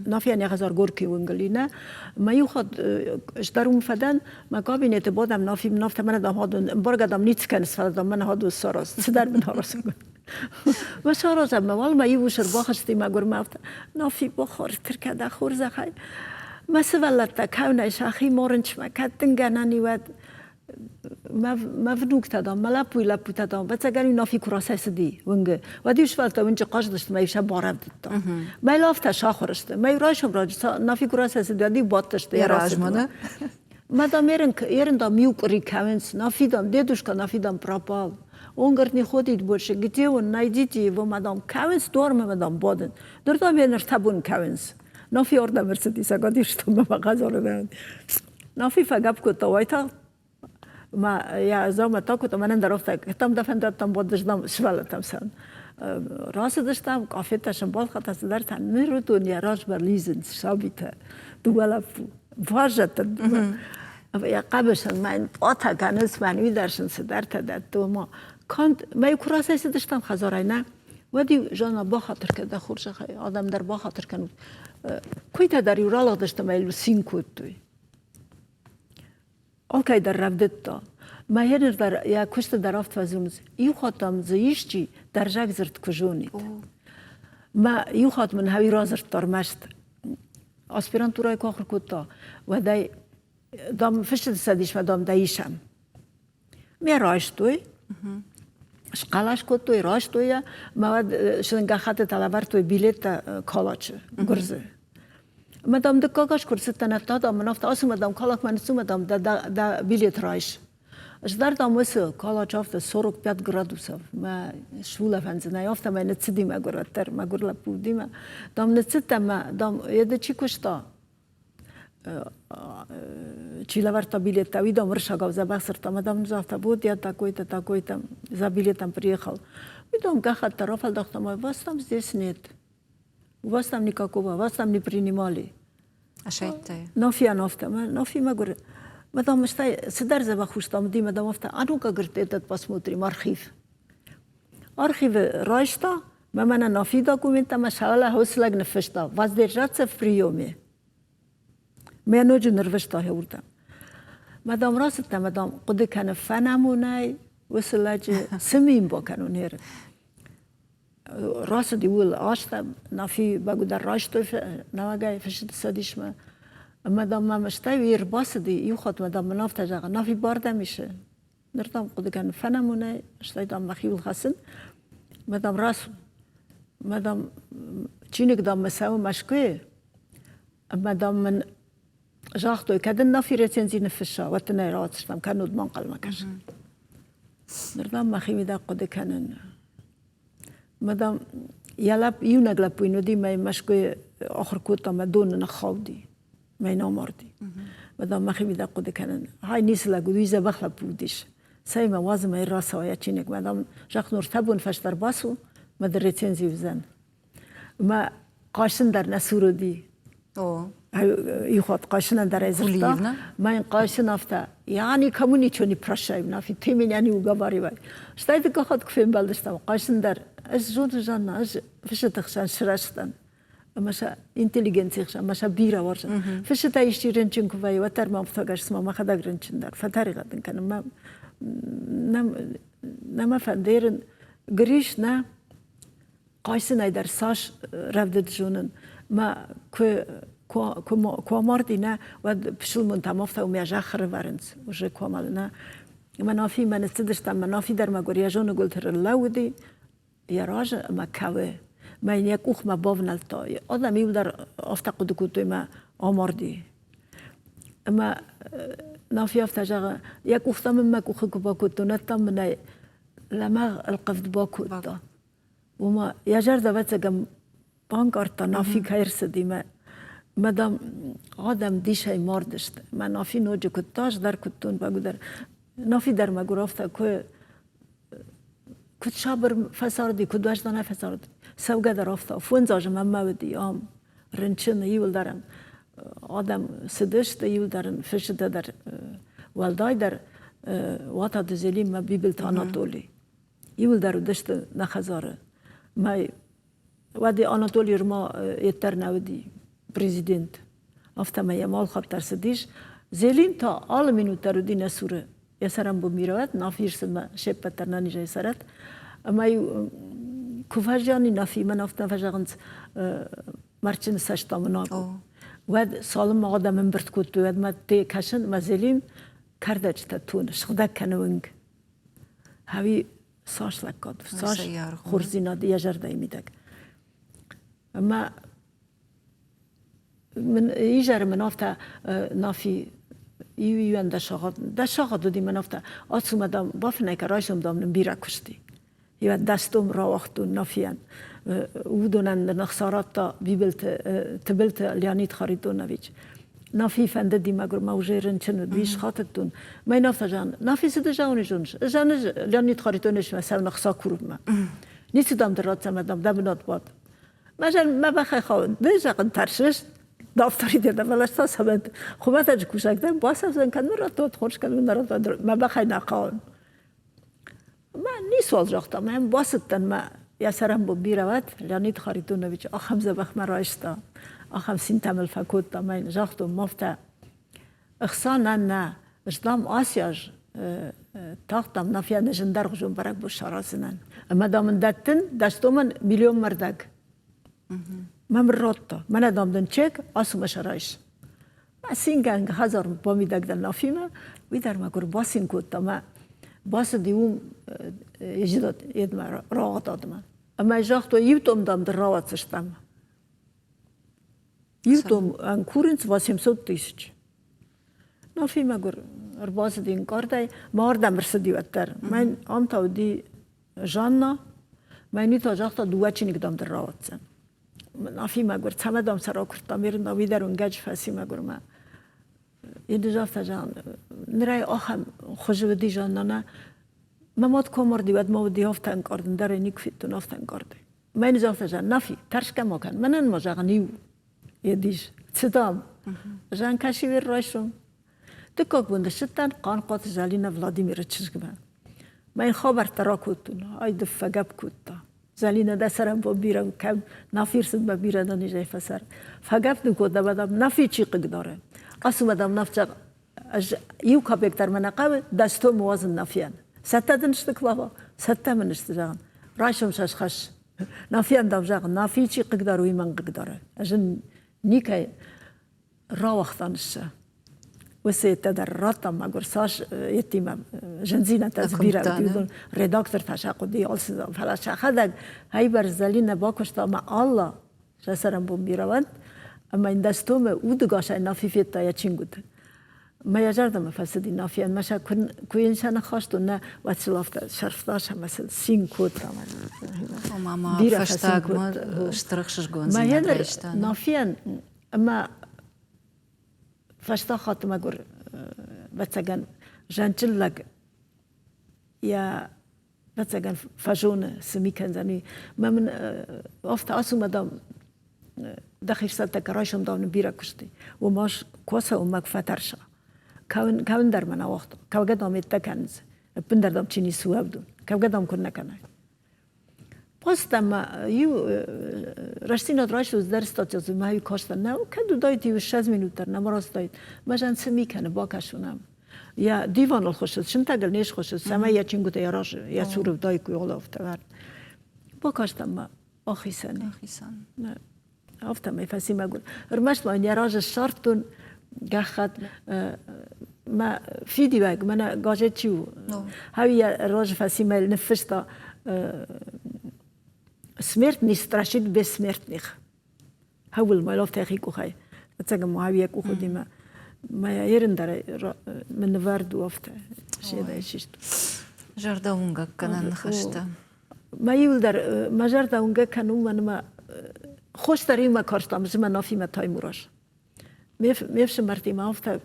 نافی یعنی هزار گورکی ونگلینا ما یخواد اشترون فدان ما کابینت بودم نافی نافت من دام هادون برگردم نیت کنس فدام من هادو سراس صدر من هراس و سراس ما ما یوشر باخستی ما گر مافت نافی بخور ترکه خور زخای ما سوالت کونش اخی مارنچ ما کتن گنانی ود ما فنوك تدام ما لابو تدام بس أجاني نافي كراسة سدي ونجا وديش فلتا ونجا قاش ما يشاب بارد تا ما لافت شاخرست ما يراجم راج نافي كراسة سدي ودي باتشت يراج ماذا ما دام يرن دام يوك ريكاونس نافي دام ديدوش كا نافي دام برابال اونگرت خودی باشه گیتی و نایدیتی و مادام کاونس دورم مادام بودن دردام یه نرتابون کاونس نافی آردا مرسدی سگادیش تو ما غزاره دارن نافی فقط کتا وایتا ما یا زمان تا کتا من درافت کتام دفن دادم بودش دام شوالتم سن راست داشتم کافی تاشم باز خاطر سدر تن نیرودون یا راج برلیزن شابیته دولا واجت یا قبلش من آتا کنس من ویدرشن سدر تداد تو ما کند ما یکراسی داشتم خزارای نه ودی جانا با خاطر کرده خورش خی آدم در با خاطر کنه کوی تا در یورال داشتم ایلو سین کود توی آلکای در رفت تا ما هر در یا کشت درافت وزونز یو خاطم زیشتی در جگ زرد کجونید ما یو خاط من هوی رازرد ترمشت آسپیرانتورای کاخر کتا و دای دام فشت سدیش ما دام دایشم می راش توی شقلاش کتوی راش توی مواد شنگه خط تلاور توی بیلیت کالاچ گرزه مدام دکاکاش کرست نفتا دام نفت آسم مدام کالاک من سوم دام دا بیلیت راش اش در دام وسه کالاچ افت 45 گرادوس ما شوله فنزنه یافت ما نتسدی ما گراتر ما گرلا بودی ما دام نتسد ما دام یده چی کشتا چیلورتا بیلیت ویدام ورشا گاو زبخسرتا مدام نزافتا بود یا такой-то за билетом приехал. Видом гахат тарафал дахта мой вас там здесь нет. У вас там никакого, вас там не принимали. А что это? Нафия нафта, нафи ما говорит. Мадам штай сидар забахуш там ди мадам нафта. А ну-ка говорит этот посмотрим архив. Архив райшта, мамана нафи документа машала хослаг нефешта. Воздержаться в приеме. ما نوجو نروشتا هوردا مدام راست مدام قد كان فنموني وصلاج سمين بكانو نير راست يقول عاشتا نافي بقدر راشتو نواجاي فشت ساديش ما مدام ما مشتاي ويرباس دي يخط مدام منافتا جاغا نافي باردا ميشه نردام قد كان فنموني اشتاي دام مخيول خسن مدام راس مدام چينك دام مساو مشكوي مدام من جاختو كادن نافي ريتنزي نفشا واتنا راتشتم كانوا دمان قل مكاش نردام مخيمي دا قد كانن مدام يلاب يونغلا بوينو دي ماي مشكوي اخر كوتا ما دون نخاودي ماي نامردي مدام مخيمي دا قد كانن هاي نيسلا قدويزا بخلا بوديش سايما وازم اي راسا ويا چينك مدام جاخت نورتبون فشتر باسو مدر ريتنزي وزن ما قاشن در نسورو دي يخوض قاشنا در ازرتا ما این قاشنا افتا یعنی کمونی چونی پرشایم نافی تیمین یعنی وگاباری وای شتایت که خود کفیم بلدشتم قاشن در از جون جانا از فشت خشان شراشتن ماشا اینتلیجنسی خشان ماشا بیرا ورشن فشت ایشتی رنچن کوی و تر ما افتاگش سما ما خداگ رنچن در فتاری قدن کنم ما نما فندیرن گریش نه قاشنا در ساش رفت جونن ما كواماردينا وبشل من تمافتا ومياجا خرفارنس وجه كوامالنا منافي من استدشت منافي در مغوريا جون قلت اللودي يا راجل ما كاوي ما ينيكوخ ما بوفنالتا آدم يقدر افتقد كنت ما آماردي اما نافي افتجا يكوخ تام ما كوخ كوباكوتو نتام من لما القفد باكوتا وما يجر دبتسجم بانكارتا نافي كايرسدي ما مدام آدم دیشای ماردشت من نافی نوجه کتاش در کتون بگودر نافی در مگرافته که کت شابر فساردی کدوش دانه فساردی سوگه در افته فونزاج من مودی آم رنچن یول درن آدم سدشت یول درن فشت در والدای در واتا دزلی ما بیبل تاناتولی یول در دشت نخزاره ما ودي أناطولي رما يترنا ودي بريزيدنت أفتما يمال خب ترسديش زلين تا آل منو ترودي نسوره يسرم بميروات نافير سما شبه ترناني جاي سرت أما يو كوفاجاني نافي من أفتا فجاغنت مرچن سشتا مناقو ود سالم آدم من برد کتو ود ما تی کشن ما زلیم کرده چتا تون شخده کنونگ هاوی ساش لکاد ساش خورزینا دی یجر دایمیدک اما من ایجار من افتا نافی یوان دشاغد دودی من افتا آسو مدام بافنه که رایشم دام نبیره کشتی یه دستم را وقتون نافیان ودونن نخسارات تا بیبلت تبلت لیانیت خریدون نویج نافی فنده دی مگر موجرن چن بیش خاطرتون ما نافتا جان نافی سد جانی جونش جان لیانیت خریدونش مثلا نخسا کورب ما نیست دام درات مدام دبنات باد مثلا ما بخای خو دیجا ترشش دفتری دیده ولی سبب خوبه تاج کوشک دم باز زن کنم را تو خوش کنم نرات ما بخای نقان ما نیست سوال جاختم من واسطن ما یا سرم با بیروت لیانیت خریدونویچ آخم زبخ مرایستا آخم سین تمل فکوت تا من جاختم مفته اخسان نه اجدام آسیاج تاختم نفیا نجندر خجون برک بو شراسنن اما دامن دتن دستومن میلیون مردگ من روتا من دامدن چک آسو مشرایش ما سینگنگ هزار با میدگ دن نافیمه ویدر ما گر باسین کوت تا ما باس دیوم یجداد یدم راه دادم اما جاختو یوتوم دام در راه سشتم یوتوم انکورنس 800,000 نافی مگر باس دین کارتای ماردم رسیدی وتر من آمتا دی جانا من نیتا جاختا دوچینی کدام در راه سن نافی مگر تمام دام سرا کرد میرن ناوی در اونجا فسی مگر ما یه جافت جان نرای آخم خوشبدی جان نه مماد کمر دیواد ما ودی هفتن کردن در نیک فیتون هفتن کرده من جافت جان نفی ترش کم کن منن ماجرانیو یه دیش صدام جان کشی ور رایشم دکاک بوده شدن قان قات زلینا ولادیمیر چشگم من خبر تراکوتون ای دفعه کوتا زلینا دسرم با بیرم کم نفیر سد با بیرم دانیجای فسر فگف نکود دبادم نفی چی قداره قسم دام نفچ یو کابکتر من قبل دستو موازن نفیان سته دنشتک بابا سته منشت جان رایشم شش نفیان دام جان نفی چی قداروی من قداره اجن نیکه را وقتانش وسیت در راتم مگر ساش یتیم جنزینه تزبیره دیدن رداکتور تشاقدی آلسیدم فلاش خداگ هی برزلین باکشتا ما الله جسرم بوم بیروند اما این دستوم اودگاش نافیفیت تا یچینگود ما یجردم فسدی نافیان ماشا کوی انسان خواستون نه واتسلافت شرفتاش هم مثل سین کود تمام ماما فشتاگ ما اشتركش جونز ما هذا نافیان اما فشتا خاطر ما گر بتسجن جنتلق یا بتسجن فجون سميكن زني ما من افت اسو مدام داخل سالتك رايشم داون بيرا كشتي وماش كوسا وماك فترشا كون در من وقت كوجدام يتكنز بندر دام تشيني سوابدون كوجدام كنا كنا باستما يو رشتينا دراش وز درس تاتيز ما هي كاشتنا وكدو دايتي وش 6 مينوتر نمراس دايت ما جان سميكن باكشونم يا ديوان الخوشت شن تقل نيش خوشت سما يا چينگو تيراش يا سورو دايكو يغلا افتوار باكشتما آخي سنة افتم يفسي ما اقول رمشت ما يراج الشرطون قخد ما في ديواج ما انا قاجتشو هاي راج فسي ما نفشتا سمرت نسترشد بسمرت نخ هول ما لافت أخيكو خاي أتسجم معاوية وخدي ما يرندر من ورد وافت شيء ده شيء جردا ونجا كان نخشته ما يولدر ما جردا ونجا كانوا من ما خوش تري ما كارستم زمان نافي ما تاي مراش ميفش مرتي ما افت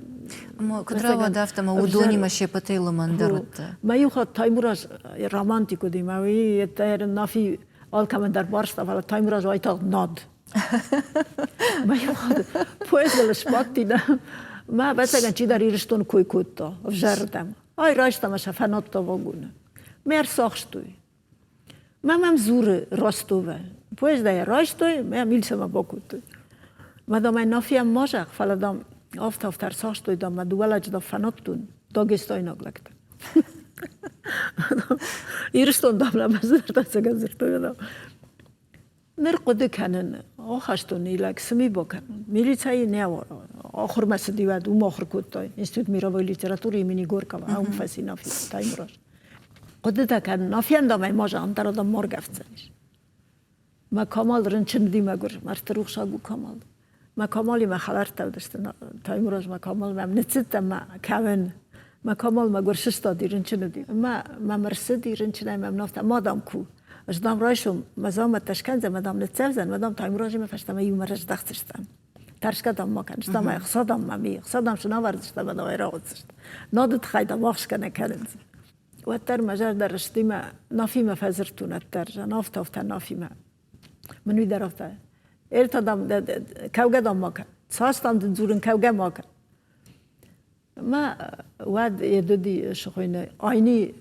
ما كدرا ودافت ما ودوني ما شيبتي لمن درت ما يخد تاي مراش رومانتيكو دي ما وي يتر نافي آل کمان در بارستا ولی تایم راز وایتا ناد ما یاد پویز دلش باتی نه ما بسیار چی داری رشتون کوی کوتا وجردم آی راشتم اش فنات تا وگونه مر ساختوی mam zure Rostova. Pois da Rostov, mam milsama bokut. Madam ay nafiyam może, faladam aftar saçtoy da madwalaj da fanattun. Dagestoy naglakta. İriston damla mazırda sagazırtoy da. نرقد كانن آخرشتون ایلک سمی بکن میلیتای نه آخر مسدی و دو آخر کودتای اینستیتوت میرابای لیتراتوری منی گور کم هم فسی نافی تایم راش قدرت کن نافیان دامای ماجا انتر آدم مار گفتنش ما کامال رنچن دی مگر مرتروخ شاگو کامال ما کامالی ما خلر تودشت تایم راش ما کامال ما نتیت ما کون ما کامال ما گرشستا دی رنچن دی ما مرسدی رنچن ما نافت مادام کو اجدام رایشم مزام تشکنز مدام نتسوزن مدام تایم راجی مفشتم ایو مرج دختشتم ترشکدام ما کن اجدام اقصادام ممی اقصادام شنا وردشتم و دوای راوزشت نادت خیدا واخش کنه کنز و تر مجر در رشتی ما نافی مفزرتون تر جنافت افتا نافی ما منوی در افتا ارتدام کوگدام ما کن ساستام دنزورن کوگه ما کن ما واد یدودی شخوینه آینی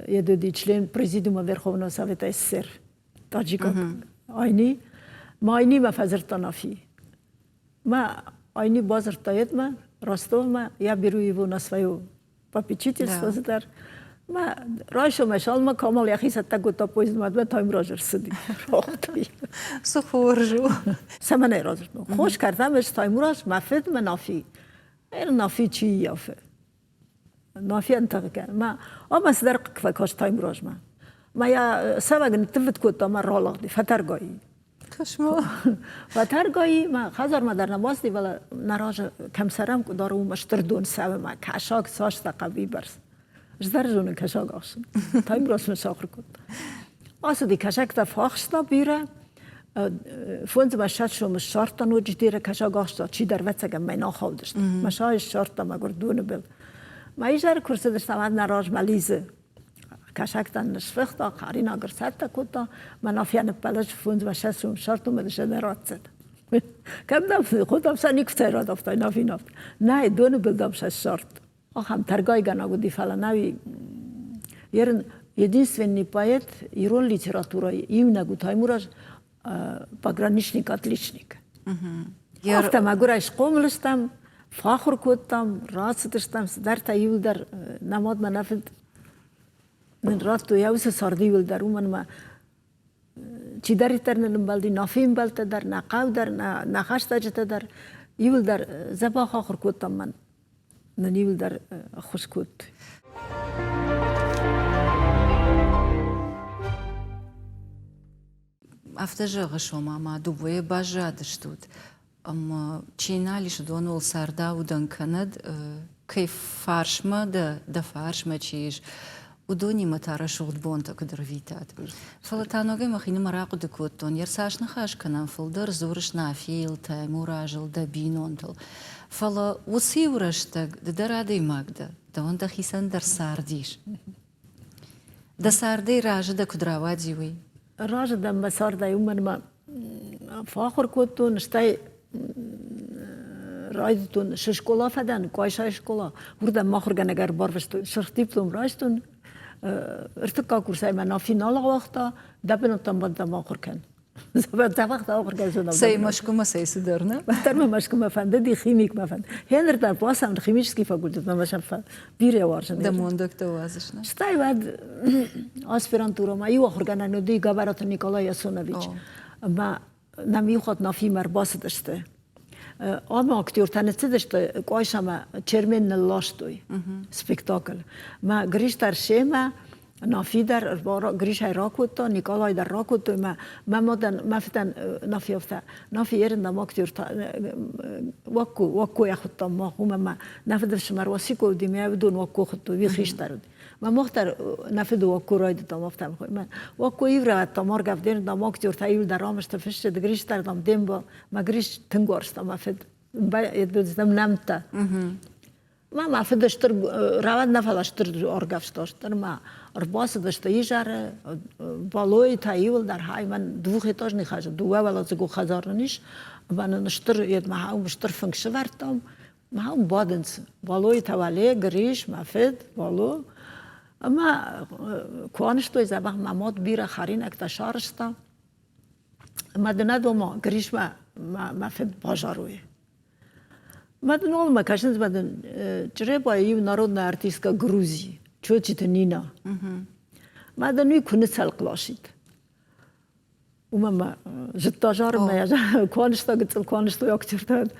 یدودی چلین پرزیدوم ورخونا سویت سر تاجیکا آینی ما آینی مفزرتا نافی ما آینی بازرتایت ما راستو ما یا بیروی و نسویو پاپیچیتی سوزدار ما رایشو مشال ما کامل یخی ستا گوتا پویز مد و تایم راجر سدی راحتی سخورجو سمنه راجر خوش کردم اش تایم راج مفید من نافی نافی چی یافه نافی انتقال ما اما صدق فکاش تایم راج ما یا سبگ نتفت کوتا ما رالاق دی فترگایی خشمو فترگایی ما خزار ما در نماز دی ولی نراج کم سرم کو دارو مشتر دون سب ما کشاک ساش تقوی برس جدر جون کشاک آسن تایم راج مساخر کود آسو دی کشاک تا فاخشتا بیره فونز ما شد شو مشارتا نو جدیر کشاک آستا چی در وچگم می ناخال داشت مشایش شارتا ما گر دونه بل ما ایجار کرسه داشتم از نراج ملیزه کشکتن نشفختا خاری ناگر سرتا کتا من آفیان پلش فونز و شسوم شرطو مدشه درات زد کم دم خودم سنی کفته را دافتای نافی نافت نه دونه بلدم شش شرط آخم ترگای گنا گودی فلا نوی یرن единственный поэт ирон литературой именно гутаймураж пограничник отличник автам агураш комлыстам фахр коттам рацтыштам дарта юлдар намод манафит من راتو یاوس سردی ول در اومن ما چی داری ترنم بالدی نافیم بالت در نقاو در نخاش تاجت در یول در زبا آخر کوتام من یول در خوش کوت افتجاغ شما ما دوبوی باجادش دود اما چینا لیش دونول سردا و دن کند کیف فارشما ده فارشما چیش ودوني ما ترى شغل بونتا كدر فيتات فلتانو جي مخيني مراقو دكوتون يرساش نخاش كنان فلدر زورش نافيل تايمو راجل دا بينونتل فلا وصي ورشتك در عادي ماغدا دا وانتا خيسان در سارديش دا ساردي راجل دا كدراوات جيوي راجل دا مسار دا يومن ما فاخر كوتون شتاي رايدتون ششكولا فدان كويشا شكولا وردا ماخر جنگر بارفشتون شرطيبتون راجتون ارتقا كورسای من فینال وقتا دبنا تنبض آخر کن زبان وقت آخر کن شدم سعی مشکوم سعی سدرنه بهتر من مشکوم مفنده دی خیمیک مفند هندر در پاسم خیمیشسکی فاکولتت من مشم بیره وارشن دموندک تو وازش نه شتای بعد آسپرانتورا ما یو آخر کن نودی گابرات نیکولای یاسونویچ ما نمیخواد نافی مرباس داشته اما اکتور تنیسی داشته کویشم چرمن نلاشتوی سپیکتاکل ما گریش در شیمه نافی در گریش های راکوتا نیکالای در راکوتا ما مادن مفتن نافی افته نافی ایرن دم اکتور وکو یخوتا ما ما نفدرش مرواسی کو دیمی بدون وکو خطو وی خیش درود ما مختار نفد وکو راید دم افتم خوی من وکو ایوره تا مار گفتن دم اکتور تایل در رامش تفشت گریش در دم دیم با ما گریش تنگورست ما فد یدودم نمتا ما فدشتر رواد نفلشتر آرگفشتاشتر ما رباس داشته ایجاره بالوی تایول در های من دو خیتاش نیخاش دو ولی زگو خزارنیش من نشتر ید ما هم نشتر فنکش ورتم ما هم بادنس بالوی توالی گریش مفید بالو اما کوانش توی زبان ماماد بیره خرین اکتا شارشتا مدنه دوما گریش ما فد باجاروی مدن اول ما کشنز مدن چرا باید نارودنا ارتیسکا گروزی چوچیت نینا مدن نوی کنه سلق لاشید ما جتا جارم ما کوانشتا گتل کوانشتا یاکترد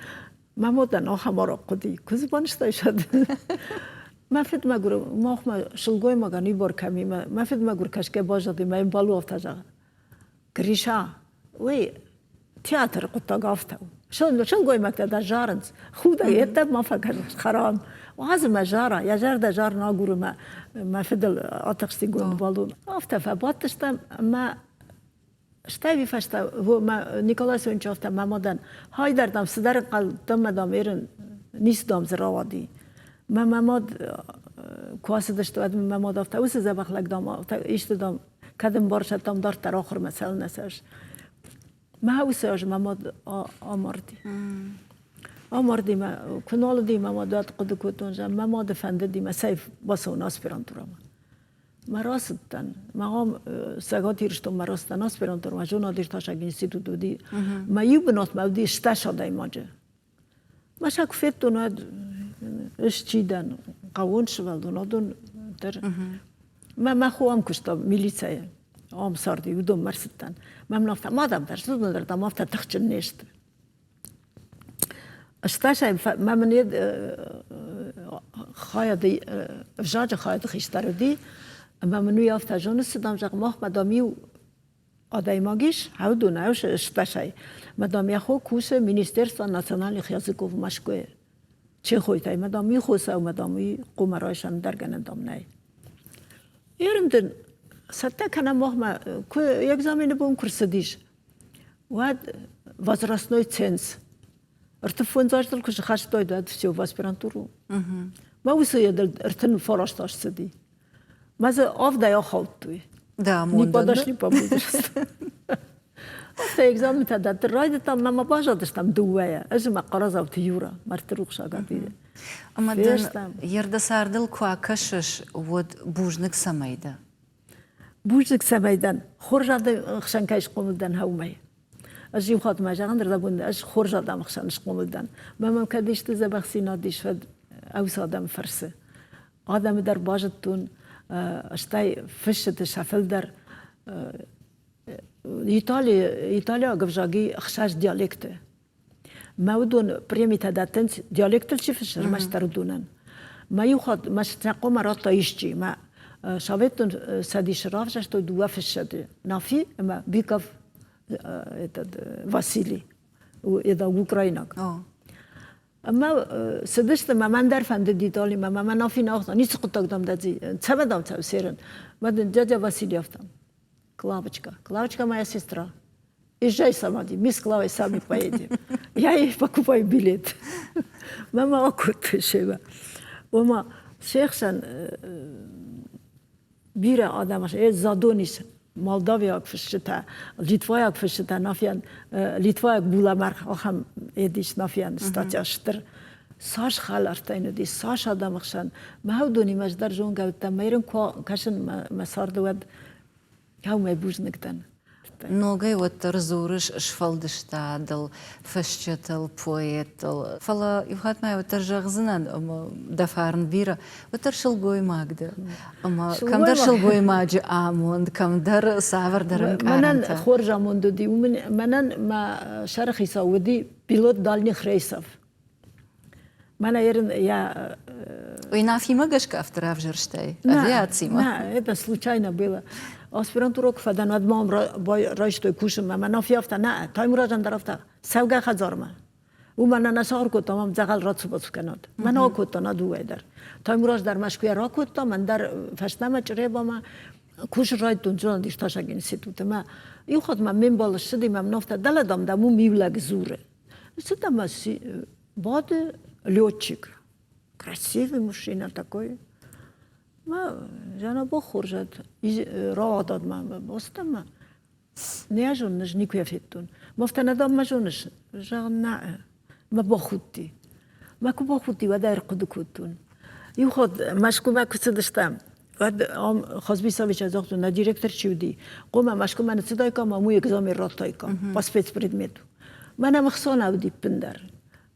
ما مدن آخه مرا قدی کز بانشتا شد ما فد ما گر ما شلگوی ما گنی بار کمی ما فد ما گر کشکه باجدی ما این بالو افتاجا گریشا وی تئاتر قطع گفته شلگوی ما کتا جارنز خودا یتب ما فکر خرام و از ما جارا یا جار دا جار ناگور ما فدل آتشتی گون بالو افته فباتشتم ما شتابی فشتا و ما نیکولای سونچافته ما مادن های دردم سدر قل دم دام ایرن نیست دام زراودی ما ماد کواسه داشت و ما ماد افته اوس زبخ لگ دام ایشت دام کدم بارش دام دار تر آخر مثلا نساش ما اوس اج ما ماد آمردی ما کنال دی ما ماد قد کوتونجا ما ماد فنده دی ما سیف باسون آسپرانتورا ما راستن ما هم سگاتی رشتم ما راستن آسپرانتور ما جونا دیش تاشا اینستیتوت دی ما یو بنات ما دی شتاش آدای ماجه ما شک فتون اد اش چیدن قوون شول دون در ما خوام کشتا میلیسه آم سردی و دوم مرستن ما منافت ما دم درست دون در دم افت تخچن نیست اشتاش ما منید خواهد افجاج خواهد خیشتر دی اما منوی افت جانس دام جق ماه مدامیو آدای ماگیش هاو دو نهوش اشتاشای مدامی خو کوس مینیسترستان ناسیونال خیازکوف مشکوه چه خویتای مدامی خوسه و مدامی قمرایشان درگنه دام نای یارم دن ستا کنم ماه ما یک زمینه بون کرسدیش واد وزراسنوی ценз ارتفون زاشتل کش خاش توی داد все в аспирантуру ما وسه دل ارتن فراشتاش سدی مازه آف دایا خود توی Да, не подошли не побудешь افته اگزامی تا داد راید تا ما باجادش там دوه از ما قرازه تیورا مرتروق شاگردی اما دن یرد ساردل کوکشش ود بوجنک سمیده بوجنک سمیدن خورجاده خشنکش قومدن هومی از یو خاط ماجران در دبون از خورجاده خشنش قومدن ما کدیش تز بخسی نادیش فد اوسادم فرسه آدم در باجتون اشتای فشت شفل در ایتالیا گفجاگی خشاش دیالکته مودون پریمی تداتنس دیالکتل چی فشر مشتر دونن ما یوخد مشتاقو مرات تایشچی ما شاوتون سدی شراف جشتو دو فشده نافی ما بیکاف واسیلی و ادا اوکرایناک اما سدشت ما من در فند دیتالی ما من نافی ناختم نیست قطع دام دادی چه دام چه سرن ما دادیا واسیلی افتم Клавочка моя сестра. Езжай сама, мы с Клавой сами поедем. Я ей покупаю билет. Мама окутает шеба. Мама шехшан бира адамаш, задонис Молдавия фшта, Литва фшта, нафиан Литва буламар ахам едиш нафиан статьяштер. ساش خالرتاینو دی ساش آدمخشان ما هو دونی مجدر جون گوت میرم کاشن مسار دواد هاو ما بوج نکتن نوگای وات رزورش شفالدشتا دل فشتل پویتل فلا یوهات ما وات رجغزنان اما دفارن بیرا وات رشلگوی ماگده اما کم در شلگوی ماج آموند کم در ساور درنگ منن خورج آموندو دی منن ما شرخی سعودی پیلوت دالنی خریساف من يرن я وينا في ماجش كافتر افجرشتاي авиации ما это случайно было аспирантурок фадан адмам райштой кушам ما нафиафта на таймура жандарафта савга хазарма у мана насар котам загал рацубас канат من окота на дуэдер таймураш дар машкуя ракота من در фаштама чребама куш райтун жон дишташаг института ма юхот ма мен балаш димам нафта даладам да му мивлаг зуре сутама си бод летчик, красивый мужчина такой. Жена бохоржат, равадад мама, остама. Не ажоннаш никоя феттун. Мофта дам мажоннаш, жана, ма бохути. Ма ку бохути вадар кудукутун. Юход машку ма кусадштам. بعد خواست بیساویچ از وقت نه دیرکتر چی بودی قوم مشکل من صدای کام مو اگزام راتای کام پس پیت پردمیتو من مخصوصا بودی پندر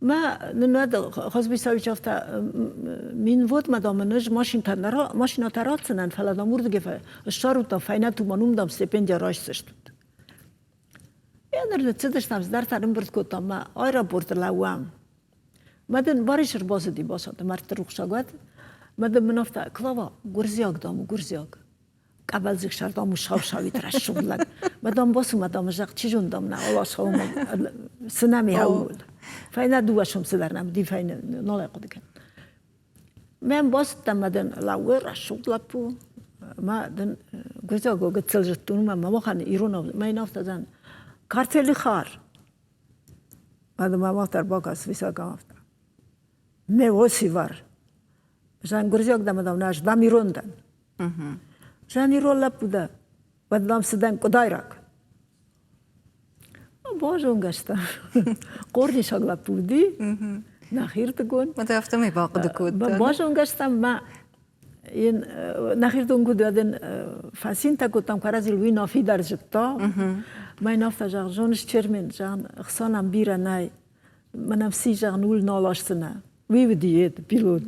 ما نود خواست بیساویچ افتا من وقت مدامنش ماشین ترات سنن فلان مورد گفت اشتارو تا فاینا تو منوم دام استپندیا راش سشت یعنی تصدشتم در ترم برد کتام ما آیرپورت لاوام مدن باریش باز دی باسات مرد روخشاگات مدن منافتا کلاوا گرزیاگ دامو گرزیاگ قبل زیشتر دامو شاوی ترش شغلن مدام باسو مدام جاق چیجون دام نه الله شاوم سنمی هول فاینا دواشم سدرنم دی فاین ناله قدکن من باستم مدن لاور شغل پو ما دن گرزیاگو گتسلجتون ما خان ایران ما نافتا زن کارتلی خار مدام ما تر باکاس ویسا کافتا میوسی وار جان گرزیاگ دام ناش دام ایران دن جان ایران لپوده و دام سدن کدایراک باجون گشتم قرنی شغل پودی نخیر تکون ما تفتم میباقد کود باجون گشتم ما این نخیر تون کود دادن فاسین تکوتم کارازی لوی نافی در جتا ما نافتا جان جونش چرمن جان خسانم بیره نای منم سی جان نول نالاشتنه وی بدیت پیلوت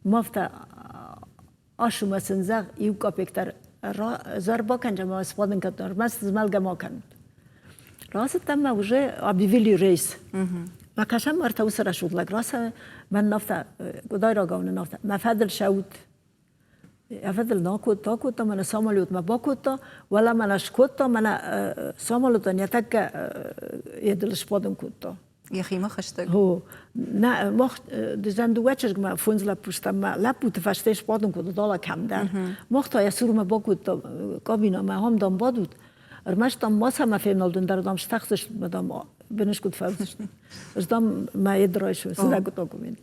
مافتا آشو مثلا زغ ایو کاپیکتر زار باکنجا ما اسپادن کتر مست زمال گما کند راست تم وجه عبیویلی ریس ما کشم مرتا وسر شغلک راست من نافتا گدای را گاون نافتا ما فدل شود فدل ناکوت تا کوتا من سامالیوت ما باکوتا ولا من اشکوتا من سامالوتا نیتک یدل اسپادن کوتا یخی ما خشتگ هو نه mocht de zijn de wetjes maar voor la pusta maar la putte vaste spotun ko dola kam dar mocht ja sur ma bokut kabina ma ham dam badut mas tam masa ma final dun dar dam staxs madam benish gut faust es dam ma edroish sada gut dokument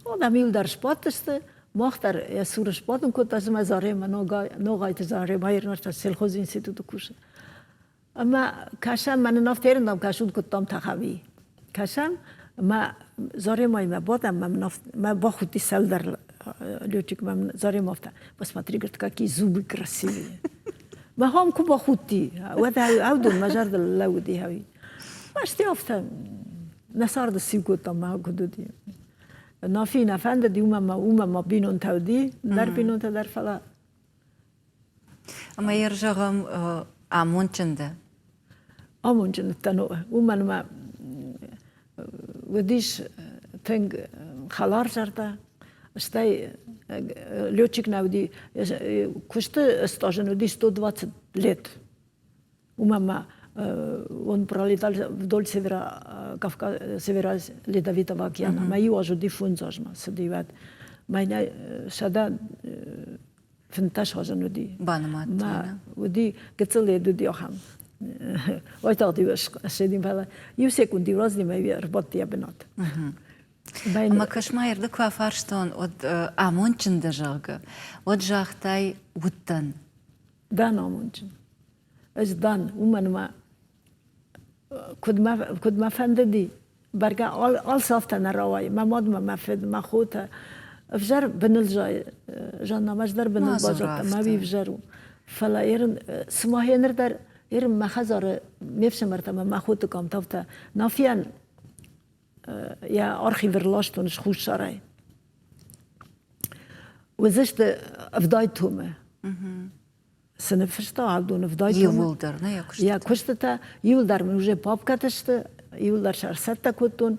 und da mil dar spotste mocht ja sur spotun ko das ma zare ma no gait zare ma ir nasta selkhoz institut kush ama kasham man nafterin dam kashud kutam takhavi کشم ما زاری مای ما بودم ما با خودی سال در لیوچیک ما زاری مافته بس ما تریگرت که زوبی کرسیه ما هم کو با خودی و ده عودن مجرد لودی هایی ما اشتیافته نصار دستی کتام ما کدودی نافی نفند دی ما بینون تودی در بینون تا در فلا اما یرجعم آمون چنده آمون چنده تنوه ما ودیش تنگ خالار جرده استای لیوچیک نودی کشته استاجن ودی 120 лет ما он пролетал вдоль севера Ледовитого океана. Мои уже диффунзажма сидят. Моя шада фанташ хожан ودي. بانمات. ما ودي قتلي دودي أخم. وقتی وش شدیم فعلا یه سکندی رازی می رباطی بنات. اما کشمیر دکوا فرستون ود آمون چند جاگه ود جاختای ودن. دان آمون چند. از دان اومن ما کد ما فندی برگا آل سافت نراوی ما ماد ما فد ما خوته افجار بنل جای جان نماز در بنل بازات ما بیفجارو فلا ایرن سماهی نردر ایرم مخزار میفشم مرتبه مخوت کام تافته نافیان یا آرخیور لاشتونش خوش شرای وزشت افدای تومه سنفشتا عبدون افدای تومه یولدر نه یا کشته یا کشته تا یولدر من وجه پاپ کتشته یولدر شرسته کتون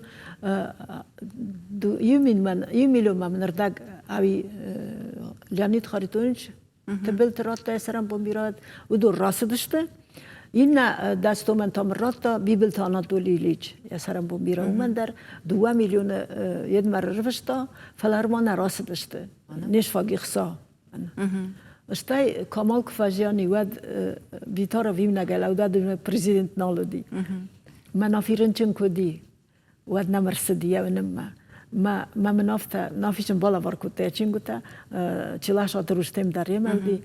یومیلو من نردگ اوی لیانیت خاریتونش تبل ترات تأثیرم بمیراد و دو راسدشته این دستو من تامرات تا بیبل تا آناتولی لیچ یا سرم بمیره من در 2 میلیون ید مر رفشتا فلارمان راسدشته نیش فاگی خسا اشتای کامال کفاجیانی ود بیتارا ویم نگل او داد پرزیدنت نالودی من نافیرن چن کدی ود نمرسدی یا نما ما منافتا نافیشم بالا وارکوته چن گوتا چلاش آتروشتیم داریم البی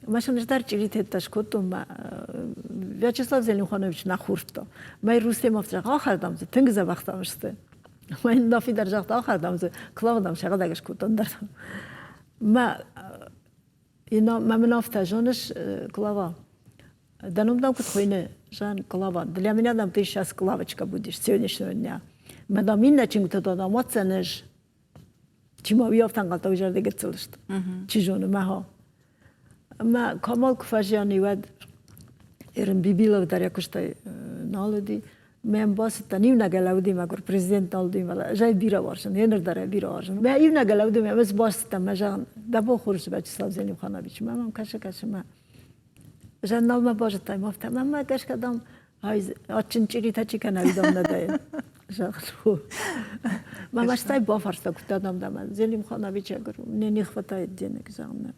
ماشونش در چیزی تهش کتم ویاچسلاو زلینخانویچ نخورد ما روستیم افتاد آخر دامز تنگ وقت دامسته ما این نافی در جاست آخر دامز کلاو دام شغل داغش کتن دارم ما اینا من افته جانش کلاوا دنم دام کت خوینه جان کلاوا دلیا من دام تیش از کلاوا چکا بودیش سیونش نیا مدام این نچینگ تو دادم واتسنش چی ما بیافتن قلتا ویجار دیگه چلشت چی جونه ماها ما کامل کفاجیانی ود ایران بیبیلو دریا کشته نالودی من باست تنیم نگلاودی مگر پرزیدنت نالودی ولی جای بیرا وارشن هنر داره بیرا وارشن من این نگلاودی من بس باست تم جان دبا خورش بچه سال زنیم خانه بیچ من کشه ما جان نال ما باشه تایم افته ما کش کدام های آچین چیری تا چی کنه بیدام ندایم جاخلو ما مشتای بافرستا کتادم دام زنیم خانه بیچ اگر ننیخ فتای دینه کزامن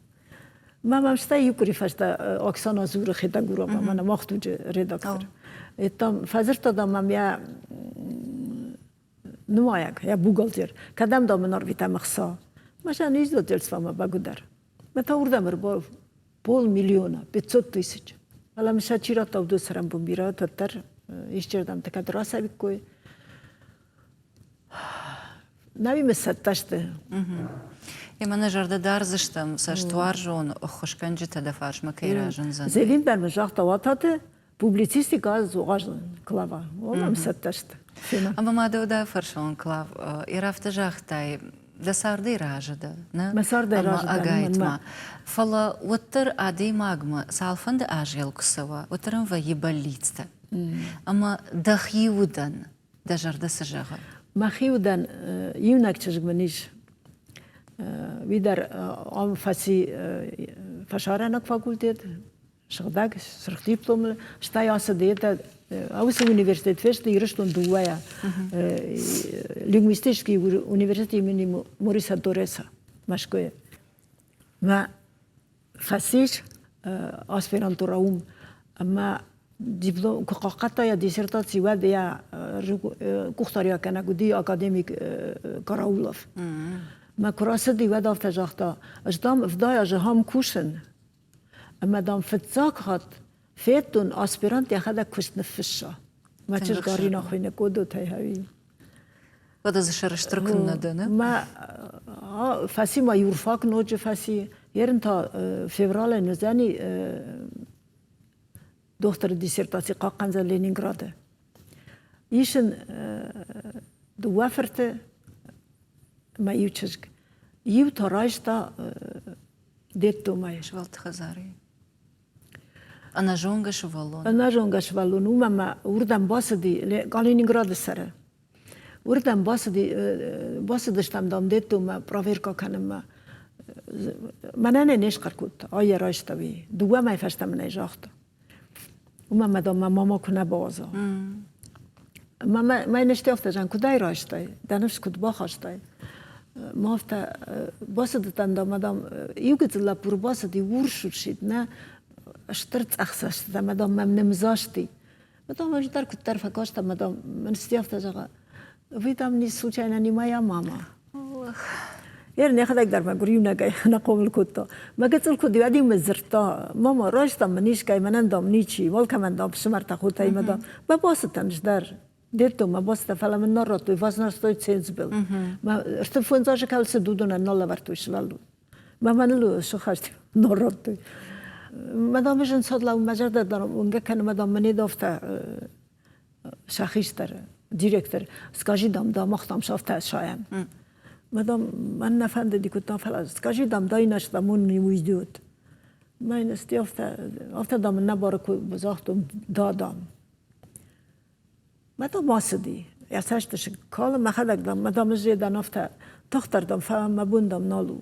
ما مشتای یکری فشتا اکسان زور خیتا گورا با من ماختوج رداکتر اتام فزر تا دام یا نمایک یا بوغالتر کدام دام نارویتا مخصا ماشان نیز دو جلسه ما بگودر متا اوردم رو با 500,000 500,000 حالا میشه چی را تا دو سرم بمیره تا تر ایش کردم تا کدر راسته بیکوی نبی مسد تشته من جرده درزشتم سشتوار جون خوشکنجی تدفعش مکیره جن زن زدیم در مجاق تواتات پوبلیسیستی گاز وغاجن کلاوا والله مسد تشته اما ما دو فرشون کلاو ایرافت جاختای لساردي راجدة مساردي راجدة أجايت ما فلا وتر عادي ماجما سالفند أجيال كسوا وترن في يبليتته أما دخيودن دجرد سجاها ما خيودن يونك تجمنيش ويدر عم فاسي فشارنك فاكولتيت شغداك سرخ دبلوم شتاي أصديت أوس universitet fest يرشتون دوايا لينغويستيشكي universitet من موريسا دوريسا مشكوية ما فاسيش أسبيرانتوراوم أما دبلوم كقاقتا يا ديسرتاتسي واد يا كوختاريا كان قدي أكاديميك كراولوف ما كراسدي واد أفتجاختا أجدام فدايا جهام كوشن أما دام فتزاك هات فيتون أسبيرانت ياخذها كوش نفشة ما تشغاري ناخوينه كودو تاي هاوي وده زشر اشتركنا دنا ما فاسي ما يورفاك نوج فاسي يرنتا فيفرال نزاني دكتور ديسيرتاسي قاقنزا لينينغراد يشن دوافرت ما يوتشك يو ترايشتا ديتو ماي شوالت خزاري أنا جونغ شوالون أنا جونغ شوالون وما وردم باسدي قالينينغراد سره وردم باسدشتم دام ديتو ما برافيركا كانم ما أنا نشكر كوت آية رايشتوي دوا ما يفشتم نيجاخت وما مدام ماما كنا بازا ما نشتيافت جان كداي رايشتاي دانش كد باخشتاي ما افت باسدتن دام مدام يوجد لا بور باسدي ورشوشيد نه اشترت اخساشت مدام من نمزاشتي مدام اجدار كنت تعرف كاشتا مدام من استيافت جا ويدام ني سوچانا ني مايا ماما يعني اخذ اقدر ما قريونا جاي انا قوم الكوتا ما قلت لكم دي بعدين مزرتا ماما راشتا منيش جاي من دام نيتشي ولا كمان دام شمرتا خوتاي مدام ما باستن جدار ديرتو ما باستا فلا من نرات وفاز نستوي سينسبل ما ارتفون زاش كال سدودنا نلا ورتوش لالو ما منلو شو خاشتي نرات مدام جن صدلا ومجرد دارم اونجا كان مدام مني دافتا شاخيشتر ديريكتور سكاجي دام مختم شافتا شايم مدام من نفند دي كنت فلا سكاجي دام دايناش دامون ويدوت ما نستي افتا دام نبارك بزاختم دادام مدام ماسدي يا ساشتش كال ما خدك دام مدام جيدا نفتا تختار دام فهم مبوندم نالو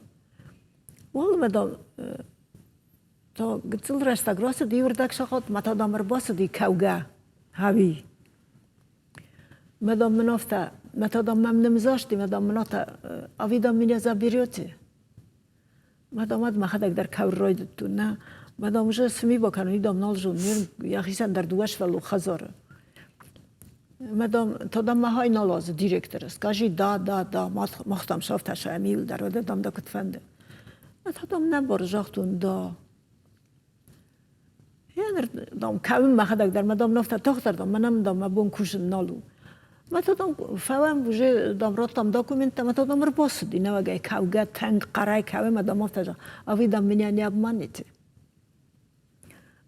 والله مدام تا قلت له راستا غراس دي وردك شخط ما تدام رباس دي كوجا هابي مدام منافتا ما تدام ممن مزاشتي مدام مناتا أفيدا من زبيريوتي مدام ما خدك در كور رايد تونا مدام جا سمي بكانو يدام نالجون مير يا خيسان در دوش فلو خزاره مدام تدام ما هاي نالاز ديريكتور سكاجي دا ما ختم شافت شاميل در وده دام دا كتفنده ما تدام نبار جاختون دا يعني دام كم ما خدك در مدام نفت تختار دام منم دام ما بون كوش نالو مثلا فهم وجه دامراتم داکومنت مثلا مر باسدی نوگه کوگه تنگ قرای کوه مدام افتجا اوی دام منیانی اب منیتی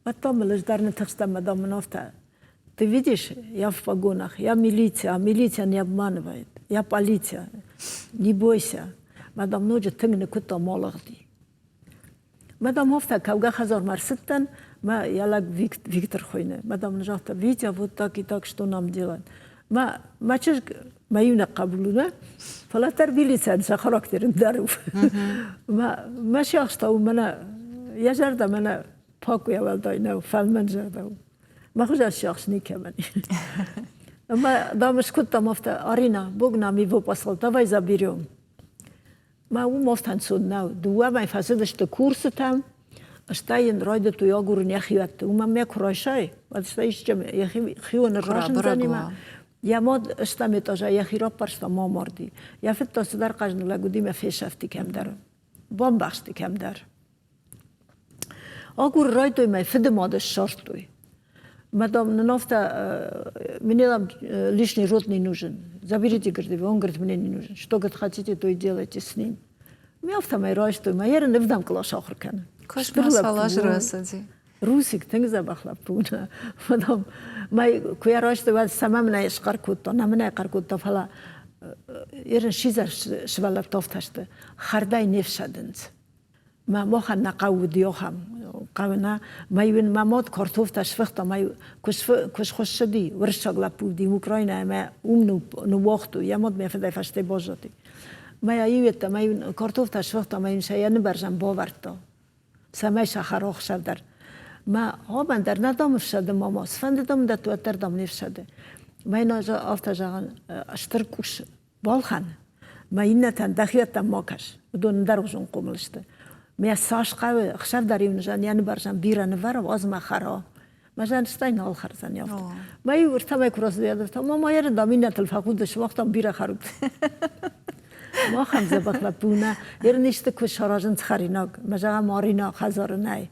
مثلا ملش در نتخستم مدام منافته ты видишь я в погонах я милиция не обманывает я полиция не бойся مدام نوجه تنگ نکوتا مالغدی مدام هفته کوگه خزار مرستن ما یالک Виктор خوینه مدام نجاته Витя вот так и так что нам делать ما چه مایونه قبولونه فلاتر بیلیتن سه خاراکترم دارو ما شخص تا منه یه جرده منه پاکو یا ولدای نو فلمن جرده ما خوش از شخص نیکمانی ما دامش کتا مفته آرینا بگنا میوه پاسل دوای زبیریم ما اون مفتن سود نو دوه ما فاسدش تا کورس تام اشتاین رایده تو یا گورن یخیوت و ما میکرایشای و اشتایش جم یخیون راشن زنیم یا ما اشتامیت آجا یخی را پرشتا ما مردی یا فت تا سدر قجن لگودی ما فیش افتی کم در بام بخشتی کم در آگور رایدوی ما فد مادش شارتوی مدام ننافتا منیدام лишний род не нужен заберите говорит он говорит мне не нужен что говорит хотите то и делайте с ним ми автомай райштуй ма ерен невдам клаш ахыр кана Кош масалаш расади روسیک تنگ زبخلا پونه مدام ما کویا راشته و سمام نایش قرکوت نمونه قرکوت فلا ایران شیزر شوالت تافتشته خردای نفشدند ما خن نقودی هم قونا ما یون ماماد کارتوف تشفخت ما کش خوش شدی ورشگلا پودی اوکراینه ما نو وقتو یا ماد میفته فشته باجتی ما یویت ما یون کارتوف تشفخت ما یون شاید نبرجم باورتا سمایش خراخ شدر ما هابن در ندام فشده ماما سفند دام دت و در دام نفشده ما اینا جا آفتجان اشترکوش بالخن ما این نتن دخیت ما کش دون درجون قملشته ما ساش قوی خشف داریم نجان یعنی برجام بیرن ورم از ما خرا ما جان استاین حال خرزن یافت ما یورت ما کراس دیدم ما یه دامین تلفاقودش وقتم بیره خرود ما خمسه بخلا پونه یه نیست کش هراجن خریناک ما جا مارینا خزار نای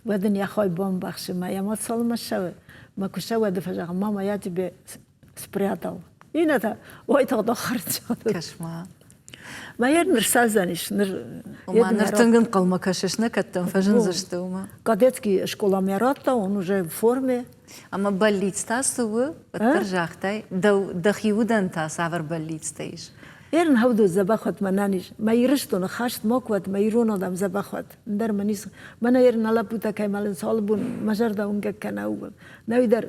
و دنیا خواهی بام بخشه ما یا ما سالم شوه ما کشه و دفعه ماما یادی به سپریاتاو اینه تا وای تا داخل شد کشما ما یه نرسال زنیش وما نرتنگن قلما کشش نکتم فجن زشته وما кадетский школа мерата он уже в форме اما بلیت تاسو ترجاختای دخیودن تا سافر بلیت تایش ایرن هودو زبخت منانیش ما یرشتون خشت ماکوت ما ایرون آدم زبخت در منیس من ایرن نلا پوتا که مالن سال بون مجرد اونگه کناو نوی در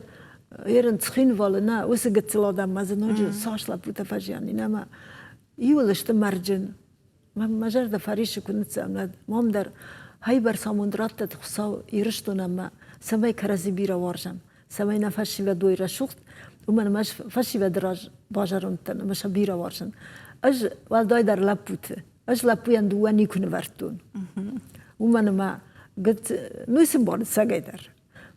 ایرن تخین والا نه واسه گتسل آدم مزه نوجه ساش لا پوتا فجیانی نه ما ایولشت مرجن ما مجرد فریش کنت سامد مام در های بر ساموندرات تخصاو یرشتون ما سمای کرزی بیرا وارجم سمای نفشی و دوی رشوخت و من مش فشی و دراج باجرون تن مش بیرا وارجن اج والدای در لپوته اج لپویان دو نیکونه ورتون و من ما گت نویسم بار سگای در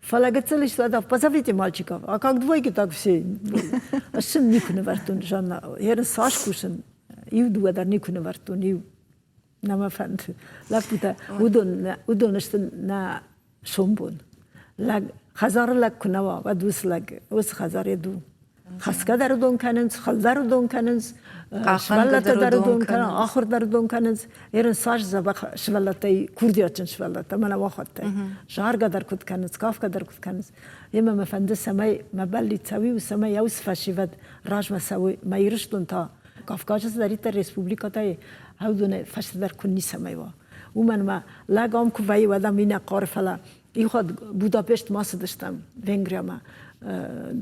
فلا گت سلیش داد پسافیتی مالچیکا اکاک دوی کی так все اشن نیکونه ورتون جان هر ساش کوشن یو دو در نیکونه ورتون یو نما فند لپوته ودونشت نا شومبون lag خزار لگ کنوا و دوست لگ وس خزار دو خسکه در دون کننز خلدر دون کننز شولت در دون کنن آخر در دون کننز ایران ساش زبخ شولتی کوردیاتن شولت من واخته شهرگا در کد کننز کافکا در کد کننز یما مفند سمای مبلی تاوی و سمای یوس فشیود راج مسوی مایرشتون تا کافکاجس داری تا ریسپوبلیکا تا هودونه فشت در کنی سمای و من ما لگام کوی و دم اینا قارفلا خود بوداپشت ماست داشتم ونگریا ما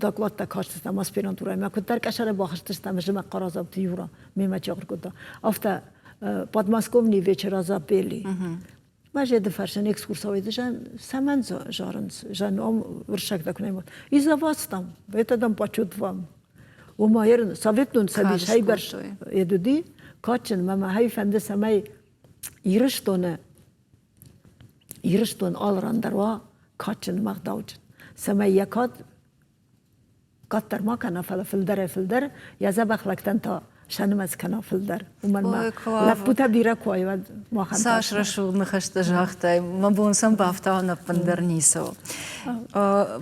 داکلات تا کاشتم آسپیرانتورای ما کدر کشاره باخش داشتم جمع قرازاب تیورا میمه چاقر کدا افتا پادماسکومنی وچرازا بیلی ما جد فرشن اکسکورساوی داشتن سمن جارنز جان ام ورشک دکنیم ایزا واستم بیتادم پاچود وام و ما یرن سویتون سبیش های برش یدودی کاتچن ما های فنده سمای ایرشتونه یرشتون آلران دروا کاتچن مقداوچن سما یکات کاتر ما کنه فلدر یا زبخ لکتن تا شنمز کنافل در ومن ما وای، کواف. لپوتا بیرا کوی و ما خان ساش رشول نخشت جاختای ما بونسم بافتاو نپندر نیسو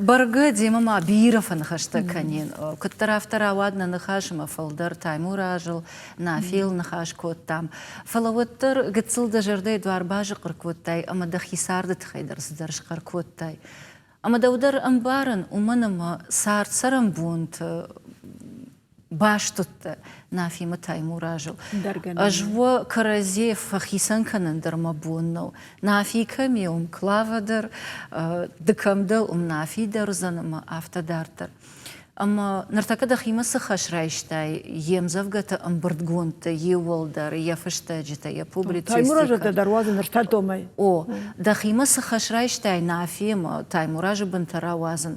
برگه دیما ما بیره فنخشت کنین کتر افتر آواد نخاش ما فلدر تایمور آجل نافیل نخاش کتام فلوتر گتسل دجرده دوار باج قرکوتای اما دخی سارد تخیدر زدرش قرکوتای اما دودر انبارن ومنم سارد سرم بونت باشتت نافيمة تايمور راجل أجوا كرازي فخيسان كنن در مبونو نافي كم يوم كلافدر دكم دل نافي در زن ما أفتا دارتر أما نرتكد خيمة سخش رايشتاي يمزفقت أمبردقونت يولدر يفشتاجت يبوبليتسيستيكا تايمور راجل دروازة نرتادو ماي دخيمة سخش رايشتاي نافي ما تايمور راجل بنتراوازن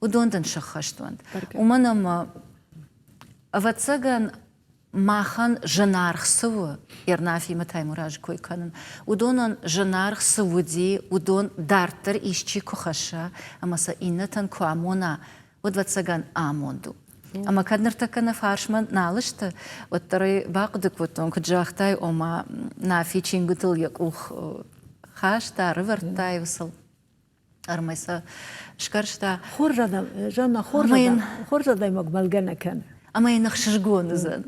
ودوندن شخشتوند ومنم أفتسجن ماخن جنارخ سو إرنافي متى مراج كوي كانن ودون جنارخ سودي ودون دارتر إيشتي كخشة أما سإنتن كوامونا ودفتسجن آموندو أما كان نرتكنا فارشمان نالشت وتري باقدك وتون كجاختاي أما نافي تشينغتل يكوخ خاش ريفرتاي وصل أرميسا شكرشتا خورجا جانا خورجا دايما ملقنا كان أما ينخشش جون زين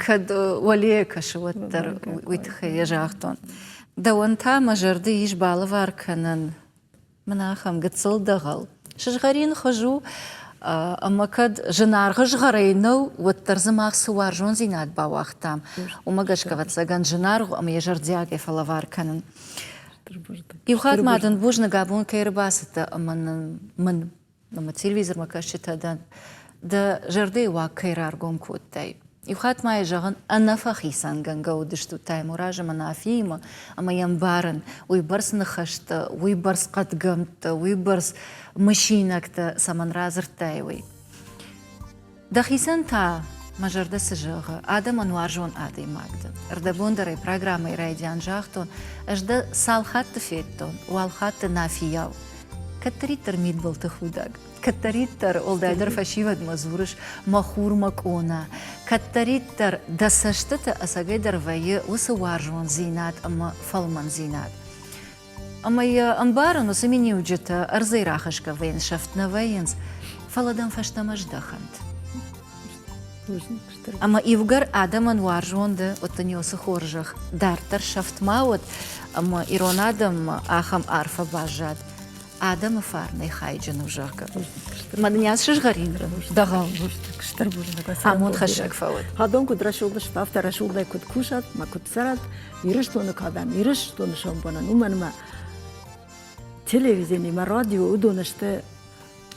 كد وليك شوتر ويتخي جاختون دوانتا مجردي يش بالوار كنن مناخم قتصل دغل شجغرين خجو أما كد جنارغش غرينو والترزماخ سوار جون زينات باوختام وما قش كفت سجن جنارغ أما يجردياك فلوار كنن يوخات مادن بوجنا قابون كيرباسة من لما تلفزيون ما كشت هذا ده جردي واقير أرجوم كوتاي يخات ما يجعن أنا فخيسان جنجو دشتو تاي مراجع منافيما أما ينبارن ويبرس نخشت ويبرس قد قمت ويبرس مشينك تا سمن رازر تايوي دخيسان تا مجرد سجاغ آدم أنوار جون آدي ماغد اردبون دري برنامج رايديان جاختون أجد سالخات تفيتون والخات نافياو كتري ترميد بلتخوداق كتريتر أولدايدر فشيود مزورش مخور مكونا كتريتر دسشتت أساقيدر ويا وسوارجون زينات أما فلمن زينات أما يا أنبارن وسميني وجتا أرزي راخشك وين شفتنا وينز فلدن فشتمش دخنت أما إيوغر آدم أنوارجون ده وتنيوس خورجخ دارتر شفت ماود أما إيرون آدم آخم عارفة باجاد آدم فارني خايجن وجاكا ما دنياس شجغرين دغام همون خشك فوت هادون كد رشول شطافت رشول ده كد كوشت ما كد سرد يرشتون كادم يرشتون شامبانا ومن ما تلفزيوني ما راديو ودونشته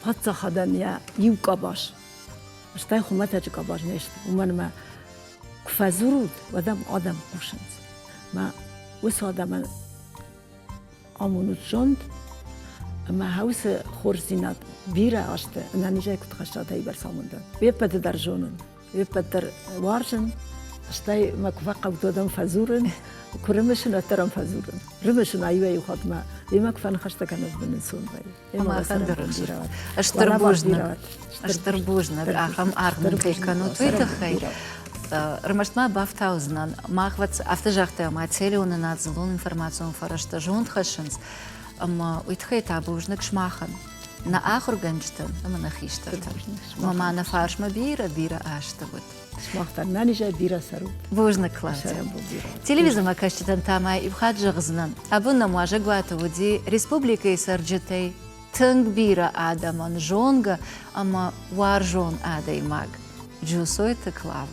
حتى خدن يا يوكا باش اشتاي خمتها جكا باش نشت ومن ما كفازورود ودم آدم قوشنز ما وس آدم آمونوت جند ما هوس خورزينات بيرا عشته أنا نيجي كنت خشيت هاي برساموندا ويبقى درجونن ويبقى در وارجن اشتاي ما كفاقة وتودم فازورن وكرمشنا ترم فازورن رمشنا أيوة يخاط ما لما كفان خشته كانت بنسون باي ما خندرش اشتربوجنا بأخم أرقم كانوا تويتخي رمشت ما بافتاوزنان ما أخذت أفتجاختي ما تسيلون نازلون إنفورماسيون فرشت جون خشنز أما ويتخيت عبوجنك شماخن نا آخر جنجتن أما نخيشتن ما معنا فارش ما بيرا آشتبت شماختن ناني جاي بيرا سرود بوجنك لازم تلفزيون ما كشتن تاماي إبخات جغزنن أبونا مواجه قواتو ودي ريسبوبليكي سرجتي تنگ بيرا آدمان جونغ أما وار جون آدي ماغ جوسوي تكلاوه